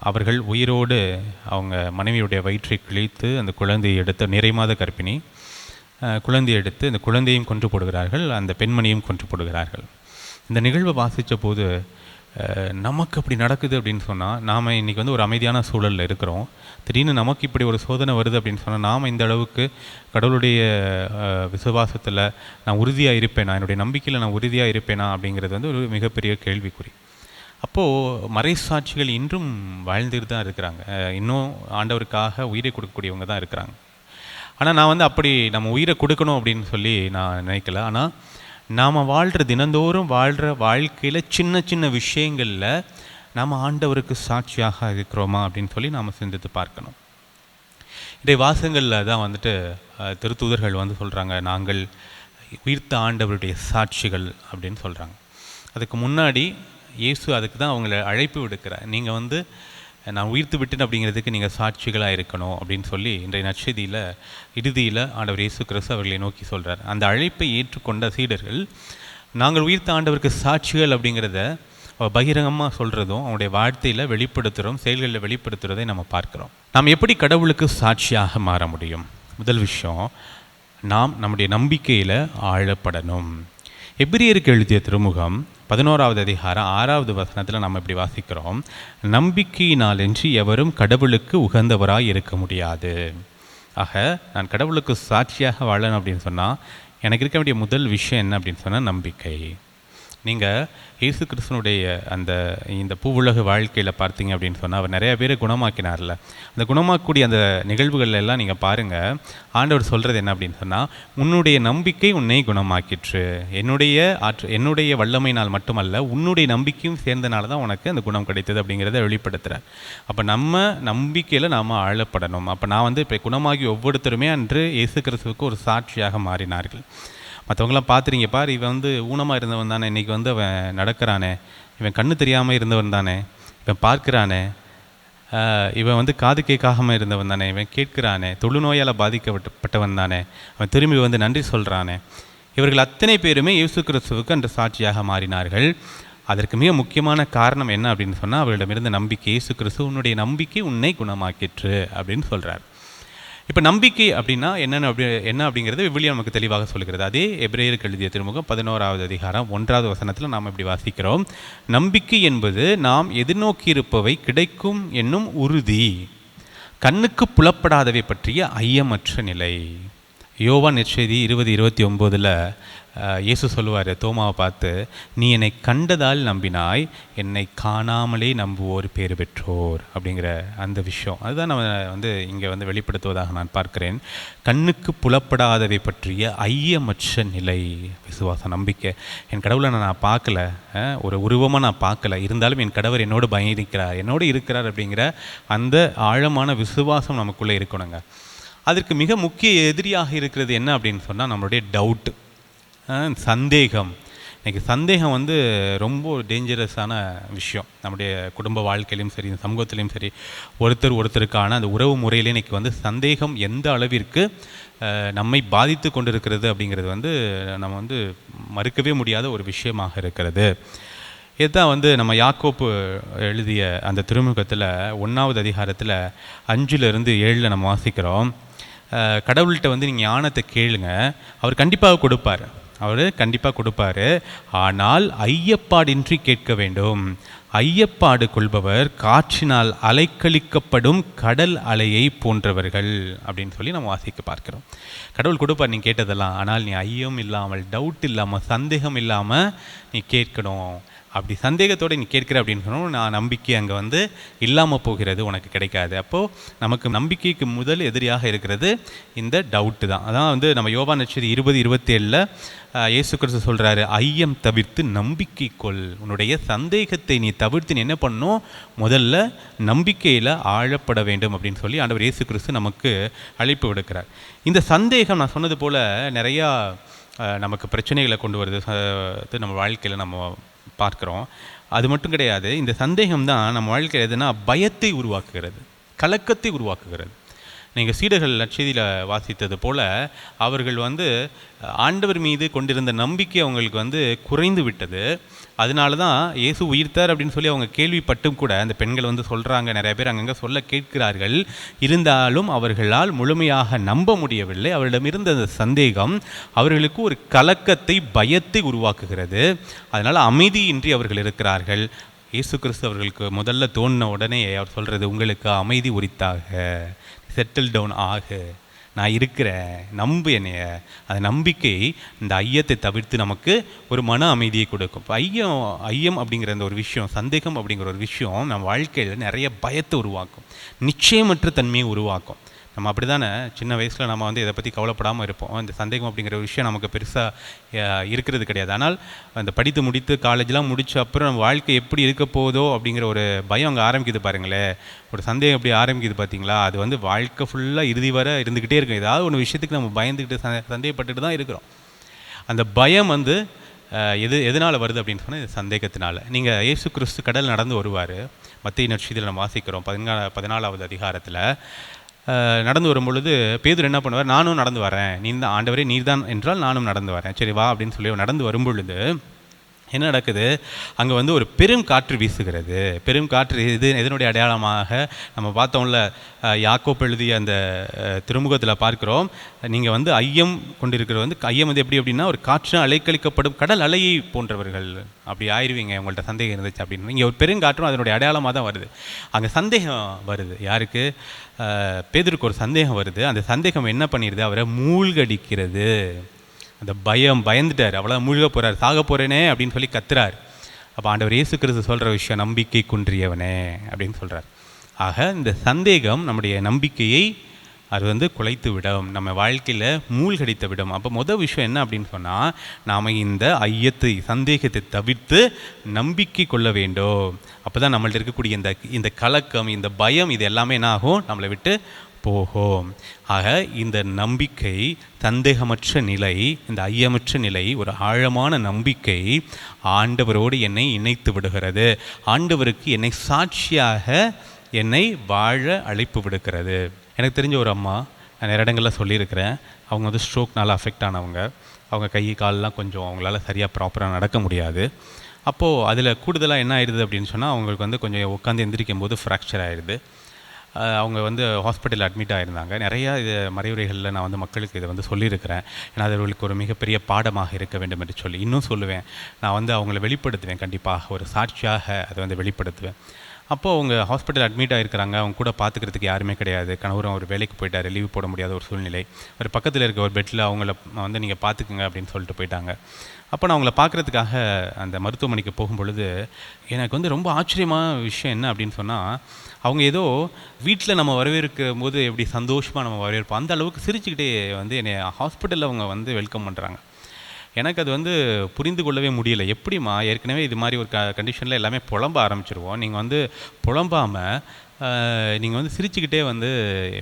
அவர்கள் உயிரோடு அவங்க மனைவியுடைய வயிற்றை கிழித்து அந்த குழந்தையை எடுத்து, நிறைமாத கர்ப்பிணி குழந்தையை எடுத்து அந்த குழந்தையும் கொன்று போடுகிறார்கள், அந்த பெண்மணியும் கொன்று போடுகிறார்கள். இந்த நிகழ்வை வாசித்த போது நமக்கு அப்படி நடக்குது அப்படின்னு சொன்னால், நாம் இன்றைக்கி வந்து ஒரு அமைதியான சூழலில் இருக்கிறோம், திடீர்னு நமக்கு இப்படி ஒரு சோதனை வருது அப்படின்னு சொன்னால், நாம் இந்த அளவுக்கு கடவுளுடைய விசுவாசத்தில் நான் உறுதியாக இருப்பேனா, என்னுடைய நம்பிக்கையில் நான் உறுதியாக இருப்பேனா அப்படிங்கிறது வந்து ஒரு மிகப்பெரிய கேள்விக்குறி. அப்போது மறைசாட்சிகள் இன்றும் வாழ்ந்துட்டு தான் இருக்கிறாங்க. இன்னும் ஆண்டவருக்காக உயிரை கொடுக்கக்கூடியவங்க தான் இருக்கிறாங்க. ஆனால் நான் வந்து அப்படி நம்ம உயிரை கொடுக்கணும் அப்படின்னு சொல்லி நான் நினைக்கல. ஆனால் நாம் வாழ்கிற, தினந்தோறும் வாழ்கிற வாழ்க்கையில் சின்ன சின்ன விஷயங்களில் நாம் ஆண்டவருக்கு சாட்சியாக இருக்கிறோமா அப்படின்னு சொல்லி நாம் சிந்தித்து பார்க்கணும். இன்றைய வாசங்களில் தான் வந்துட்டு திருத்தூதர்கள் வந்து சொல்கிறாங்க, நாங்கள் உயிர்த்த ஆண்டவருடைய சாட்சிகள் அப்படின்னு சொல்கிறாங்க. அதுக்கு முன்னாடி இயேசு அதுக்கு தான் அவங்கள அழைப்பு விடுக்கிறார். நீங்கள் வந்து நான் உயிர்த்து விட்டேன் அப்படிங்கிறதுக்கு நீங்கள் சாட்சிகளாக இருக்கணும் அப்படின்னு சொல்லி இன்றைய நற்செய்தியில் இறுதியில் ஆண்டவர் இயேசு கிறிஸ்து அவர்களை நோக்கி சொல்கிறார். அந்த அழைப்பை ஏற்றுக்கொண்ட சீடர்கள் நாங்கள் உயிர்த்த ஆண்டவருக்கு சாட்சிகள் அப்படிங்கிறத பகிரங்கமாக சொல்கிறதும், அவனுடைய வார்த்தையில் வெளிப்படுத்துகிறோம், செயல்களில் வெளிப்படுத்துகிறதை நம்ம பார்க்குறோம். நாம் எப்படி கடவுளுக்கு சாட்சியாக மாற முடியும்? முதல் விஷயம், நாம் நம்முடைய நம்பிக்கையில் ஆழப்படணும். எபிரேயருக்கு எழுதிய திருமுகம் 11வது அதிகாரம் 6வது வசனத்தில் நம்ம இப்படி வாசிக்கிறோம், நம்பிக்கையினாலின்றி எவரும் கடவுளுக்கு உகந்தவராய் இருக்க முடியாது. ஆக நான் கடவுளுக்கு சாட்சியாக வாழணும் அப்படின்னு சொன்னால் எனக்கு இருக்க வேண்டிய முதல் விஷயம் என்ன அப்படின்னு சொன்னால் நம்பிக்கை. நீங்கள் இயேசு கிறிஸ்துனுடைய இந்த பூவுலக வாழ்க்கையில் பார்த்தீங்க அப்படின்னு சொன்னால், அவர் நிறைய பேரை குணமாக்கினார்ல, அந்த குணமாக்கக்கூடிய அந்த நிகழ்வுகள் எல்லாம் நீங்கள் பாருங்கள். ஆண்டவர் சொல்கிறது என்ன அப்படின்னு சொன்னால், உன்னுடைய நம்பிக்கை உன்னை குணமாக்கிற்று, என்னுடைய வல்லமையினால் மட்டுமல்ல, உன்னுடைய நம்பிக்கையும் சேர்ந்தனால தான் உனக்கு அந்த குணம் கிடைத்தது அப்படிங்கிறத வெளிப்படுத்துகிறார். அப்போ நம்ம நம்பிக்கையில் நாம் ஆழப்படணும். அப்போ நான் வந்து இப்போ குணமாகி ஒவ்வொருத்தருமே அன்று இயேசு கிறிஸ்துவுக்கு ஒரு சாட்சியாக மாறினார்கள். மற்றவங்களாம் பார்த்துறீங்க, பார் இவன் வந்து ஊனமாக இருந்தவன் தானே, இன்றைக்கி வந்து அவன் நடக்கிறானே, இவன் கண்ணு தெரியாமல் இருந்தவன் தானே, இவன் பார்க்குறானே, இவன் வந்து காது கேட்காமல் இருந்தவன் தானே, இவன் கேட்குறானே, தொழுநோயால் பாதிக்கப்பட்டவன் தானே, அவன் திரும்பி வந்து நன்றி சொல்கிறானே. இவர்கள் அத்தனை பேருமே இயேசு கிறிஸ்துவுக்கு அன்று சாட்சியாக மாறினார்கள். அதற்கு மிக முக்கியமான காரணம் என்ன அப்படின்னு சொன்னால், அவர்களிடமிருந்த நம்பிக்கை. இயேசு கிறிஸ்து உன்னுடைய நம்பிக்கை உன்னை குணமாக்கிற்று அப்படின்னு சொல்கிறார். இப்போ நம்பிக்கை அப்படின்னா என்ன அப்படிங்கிறது விவிலியம் நமக்கு தெளிவாக சொல்கிறது. அதே எபிரேயருக்கு எழுதிய திருமுகம் 11வது அதிகாரம் 1வது வசனத்தில் நாம் இப்படி வாசிக்கிறோம், நம்பிக்கை என்பது நாம் எதிர்நோக்கியிருப்பவை கிடைக்கும் என்னும் உறுதி, கண்ணுக்கு புலப்படாதவை பற்றிய ஐயமற்ற நிலை. யோவான் நற்செய்தி 20:29 இயேசு சொல்லுவார் தோமாவை பார்த்து, நீ என்னை கண்டதால் நம்பினாய், என்னை காணாமலே நம்புவோர் பேறு பெற்றோர் அப்படிங்கிற அந்த விஷயம். அதுதான் நம்ம வந்து இங்கே வந்து வெளிப்படுத்துவதாக நான் பார்க்கிறேன். கண்ணுக்கு புலப்படாதவை பற்றிய ஐயமற்ற நிலை, விசுவாச நம்பிக்கை. என் கடவுளை நான் பார்க்கல, ஒரு உருவமாக நான் பார்க்கல, இருந்தாலும் என் கடவுள் என்னோடு பயணிக்கிறார், என்னோடு இருக்கிறார் அப்படிங்கிற அந்த ஆழமான விசுவாசம் நமக்குள்ளே இருக்கணுங்க. அதற்கு மிக முக்கிய எதிரியாக இருக்கிறது என்ன அப்படின்னு சொன்னால், நம்மளுடைய டவுட்டு, சந்தேகம். இன்றைக்கி சந்தேகம் வந்து ரொம்ப டேஞ்சரஸான விஷயம். நம்முடைய குடும்ப வாழ்க்கையிலையும் சரி, சமூகத்திலையும் சரி, ஒருத்தருக்கான அந்த உறவு முறையிலே இன்றைக்கி வந்து சந்தேகம் எந்த அளவிற்கு நம்மை பாதித்து கொண்டிருக்கிறது அப்படிங்கிறது வந்து நம்ம வந்து மறுக்கவே முடியாத ஒரு விஷயமாக இருக்கிறது. இதுதான் வந்து நம்ம யாக்கோப்பு எழுதிய அந்த திருமுகத்தில் 1வது அதிகாரத்தில் 5-7 நம்ம வாசிக்கிறோம். கடவுள்கிட்ட வந்து நீங்கள் ஞானத்தை கேளுங்க, அவர் கண்டிப்பாக கொடுப்பார். ஆனால் ஐயப்பாடின்றி கேட்க வேண்டும். ஐயப்பாடு கொள்பவர் காற்றினால் அலைக்கழிக்கப்படும் கடல் அலையை போன்றவர்கள் அப்படின்னு சொல்லி நம்ம வாசிக்க பார்க்கிறோம். கடவுள் கொடுப்பார் நீ கேட்டதெல்லாம், ஆனால் நீ ஐயம் இல்லாமல், டவுட் இல்லாமல், சந்தேகம் இல்லாமல் நீ கேட்கணும். அப்படி சந்தேகத்தோடு நீ கேட்குற அப்படின்னு சொன்னோம், நான் நம்பிக்கை அங்கே வந்து இல்லாமல் போகிறது, உனக்கு கிடைக்காது. அப்போது நமக்கு நம்பிக்கைக்கு முதல் எதிரியாக இருக்கிறது இந்த டவுட்டு தான். அதான் வந்து நம்ம யோவான் நட்சத்திரம் 20:27 இயேசு கிறிஸ்து சொல்கிறாரு, ஐயம் தவிர்த்து நம்பிக்கை கொள். உன்னுடைய சந்தேகத்தை நீ தவிர்த்து நீ என்ன பண்ணணும், முதல்ல நம்பிக்கையில் ஆழப்பட வேண்டும் அப்படின்னு சொல்லி ஆண்டவர் இயேசு கிறிஸ்து நமக்கு அழைப்பு விடுக்கிறார். இந்த சந்தேகம் நான் சொன்னது போல் நிறையா நமக்கு பிரச்சனைகளை கொண்டு வருது, நம்ம வாழ்க்கையில் நம்ம பார்க்குறோம். அது மட்டும் கிடையாது, இந்த சந்தேகம் தான் நம்ம வாழ்க்கையில் எதுனா பயத்தை உருவாக்குகிறது, கலக்கத்தை உருவாக்குகிறது. நீங்கள் சீடர்கள் நற்செய்தியில் வாசித்தது போல் அவர்கள் வந்து ஆண்டவர் மீது கொண்டிருந்த நம்பிக்கை அவங்களுக்கு வந்து குறைந்து விட்டது. அதனால தான் இயேசு உயிர்த்தார் அப்படின்னு சொல்லி அவங்க கேள்விப்பட்டும் கூட அந்த பெண்கள் வந்து சொல்கிறாங்க, நிறைய பேர் அங்கங்கே சொல்ல கேட்கிறார்கள். இருந்தாலும் அவர்களால் முழுமையாக நம்ப முடியவில்லை. அவரிடமிருந்த அந்த சந்தேகம் அவர்களுக்கு ஒரு கலக்கத்தை, பயத்தை உருவாக்குகிறது. அதனால் அமைதியின்றி அவர்கள் இருக்கிறார்கள். இயேசு கிறிஸ்து அவர்களுக்கு முதல்ல தோணின உடனே அவர் சொல்கிறது, உங்களுக்கு அமைதி உரித்தாக, செட்டில் டவுன் ஆகு, நான் இருக்கிறேன், நம்பு என்னைய. அந்த நம்பிக்கை இந்த ஐயத்தை தவிர்த்து நமக்கு ஒரு மன அமைதியை கொடுக்கும். இப்போ ஐயம் அப்படிங்கிற அந்த ஒரு விஷயம், சந்தேகம் அப்படிங்கிற ஒரு விஷயம் நம்ம வாழ்க்கையில் நிறைய பயத்தை உருவாக்கும், நிச்சயமற்ற தன்மையை உருவாக்கும். நம்ம அப்படி தானே சின்ன வயசில் நம்ம வந்து இதை பற்றி கவலைப்படாமல் இருப்போம். இந்த சந்தேகம் அப்படிங்கிற ஒரு விஷயம் நமக்கு பெருசாக இருக்கிறது கிடையாது. ஆனால் அந்த படித்து முடித்து காலேஜ்லாம் முடித்த அப்புறம் நம்ம வாழ்க்கை எப்படி இருக்க போதோ அப்படிங்கிற ஒரு பயம் அங்கே ஆரம்பிக்குது பாருங்களேன். ஒரு சந்தேகம் எப்படி ஆரம்பிக்குது பார்த்தீங்களா? அது வந்து வாழ்க்கை ஃபுல்லாக இறுதி வரை இருந்துக்கிட்டே இருக்கும். ஏதாவது ஒன்று விஷயத்துக்கு நம்ம பயந்துக்கிட்டு சந்தேகப்பட்டுட்டு தான் இருக்கிறோம். அந்த பயம் வந்து எதனால் வருது அப்படின்னு சொன்னால் இது சந்தேகத்தினால. நீங்கள் இயேசு கிறிஸ்து கடல் நடந்து வருவார். மத்தேயு நற்செய்தியில் நம்ம வாசிக்கிறோம் 14வது அதிகாரத்தில். நடந்து வரும் பொழுது பேதுரு என்ன பண்ணுவார், நானும் நடந்து வரேன், நீ தான் ஆண்டவரே, நீர் தான் என்றால் நானும் நடந்து வரேன், சரி வா அப்படின்னு சொல்லி நடந்து வரும் பொழுது என்ன நடக்குது, அங்கே வந்து ஒரு பெரும் காற்று வீசுகிறது. பெரும் காற்று எதனுடைய அடையாளமாக நம்ம பார்த்தோம்ல, யாக்கோப்பு எழுதிய அந்த திருமுகத்தில் பார்க்குறோம். நீங்கள் வந்து ஐயம் கொண்டிருக்கிற வந்து ஐயம் வந்து எப்படி அப்படின்னா, ஒரு காற்று அலைக்கழிக்கப்படும் கடல் அலையை போன்றவர்கள் அப்படி ஆயிடுவீங்க உங்கள்கிட்ட சந்தேகம் இருந்துச்சு அப்படின்னு. இங்கே ஒரு பெருங்காற்றும் அதனுடைய அடையாளமாக தான் வருது. அங்கே சந்தேகம் வருது. யாருக்கு? பேதுருக்கு ஒரு சந்தேகம் வருது. அந்த சந்தேகம் என்ன பண்ணிடுது, அவரை மூழ்கடிக்கிறது. அந்த பயந்துட்டார், அவ்வளோ மூழ்க போகிறார், சாக போகிறேனே அப்படின்னு சொல்லி கத்துறார். அப்போ ஆண்டவர் இயேசு கிறிஸ்து சொல்கிற விஷயம், நம்பிக்கை குன்றியவனே அப்படின்னு சொல்கிறார். ஆக இந்த சந்தேகம் நம்முடைய நம்பிக்கையை அது வந்து குலைத்து விடும், நம்ம வாழ்க்கையில் மூழ்கடித்து விடும். அப்போ முதல் விஷயம் என்ன அப்படின்னு சொன்னால், நாம் இந்த ஐயத்தை, சந்தேகத்தை தவிர்த்து நம்பிக்கை கொள்ள வேண்டும். அப்போ தான் நம்மள்ட்ட இருக்கக்கூடிய இந்த கலக்கம், இந்த பயம், இது எல்லாமே என்ன ஆகும், நம்மளை விட்டு போகும். ஆக இந்த நம்பிக்கை, சந்தேகமற்ற நிலை, இந்த ஐயமற்ற நிலை, ஒரு ஆழமான நம்பிக்கை ஆண்டவரோடு என்னை இணைத்து விடுகிறது. ஆண்டவருக்கு என்னை சாட்சியாக என்னை வாழ அழைப்பு விடுக்கிறது. எனக்கு தெரிஞ்ச ஒரு அம்மா, நான் நிறைய இடங்களில் சொல்லியிருக்கிறேன், அவங்க வந்து ஸ்ட்ரோக்னால் அஃபெக்ட் ஆனவங்க. அவங்க கை காலெலாம் கொஞ்சம் அவங்களால சரியாக ப்ராப்பராக நடக்க முடியாது. அப்போது அதில் கூடுதலாக என்ன ஆயிடுது அப்படின்னு சொன்னால், அவங்களுக்கு வந்து கொஞ்சம் உட்காந்து எந்திரிக்கும் போது ஃப்ராக்சர் ஆகிடுது. அவங்க வந்து ஹாஸ்பிட்டலில் அட்மிட் ஆகியிருந்தாங்க. நிறையா இது மறைவுரைகளில் நான் வந்து மக்களுக்கு இதை வந்து சொல்லியிருக்கிறேன். ஏன்னா அது அவர்களுக்கு ஒரு மிகப்பெரிய பாடமாக இருக்க வேண்டும் என்று சொல்லி இன்னும் சொல்லுவேன். நான் வந்து அவங்கள வெளிப்படுத்துவேன், கண்டிப்பாக ஒரு சாட்சியாக அதை வந்து வெளிப்படுத்துவேன். அப்போது அவங்க ஹாஸ்பிட்டல் அட்மிட் ஆகிருக்கிறாங்க. அவங்க கூட பார்த்துக்கிறதுக்கு யாருமே கிடையாது. கணவரும் அவர் வேலைக்கு போயிட்டார், லீவ் போட முடியாத ஒரு சூழ்நிலை. ஒரு பக்கத்தில் இருக்க ஒரு பெட்டில் அவங்கள வந்து நீங்கள் பார்த்துக்குங்க அப்படின்னு சொல்லிட்டு போயிட்டாங்க. அப்போ நான் அவங்கள பார்க்குறதுக்காக அந்த மருத்துவமனைக்கு போகும்பொழுது எனக்கு வந்து ரொம்ப ஆச்சரியமான விஷயம் என்ன அப்படின்னு சொன்னால், அவங்க ஏதோ வீட்டில் நம்ம வரவேற்கும் போது எப்படி சந்தோஷமாக நம்ம வரவேற்போம், அந்த அளவுக்கு சிரிச்சுக்கிட்டே வந்து என்னை ஹாஸ்பிட்டலில் அவங்க வந்து வெல்கம் பண்ணுறாங்க. எனக்கு அது வந்து புரிந்து கொள்ளவே முடியல. எப்படிம்மா, ஏற்கனவே இது மாதிரி ஒரு கண்டிஷனில் எல்லாமே புலம்ப ஆரம்பிச்சிருவோம், நீங்கள் வந்து புலம்பாமல் நீங்கள் வந்து சிரிச்சுக்கிட்டே வந்து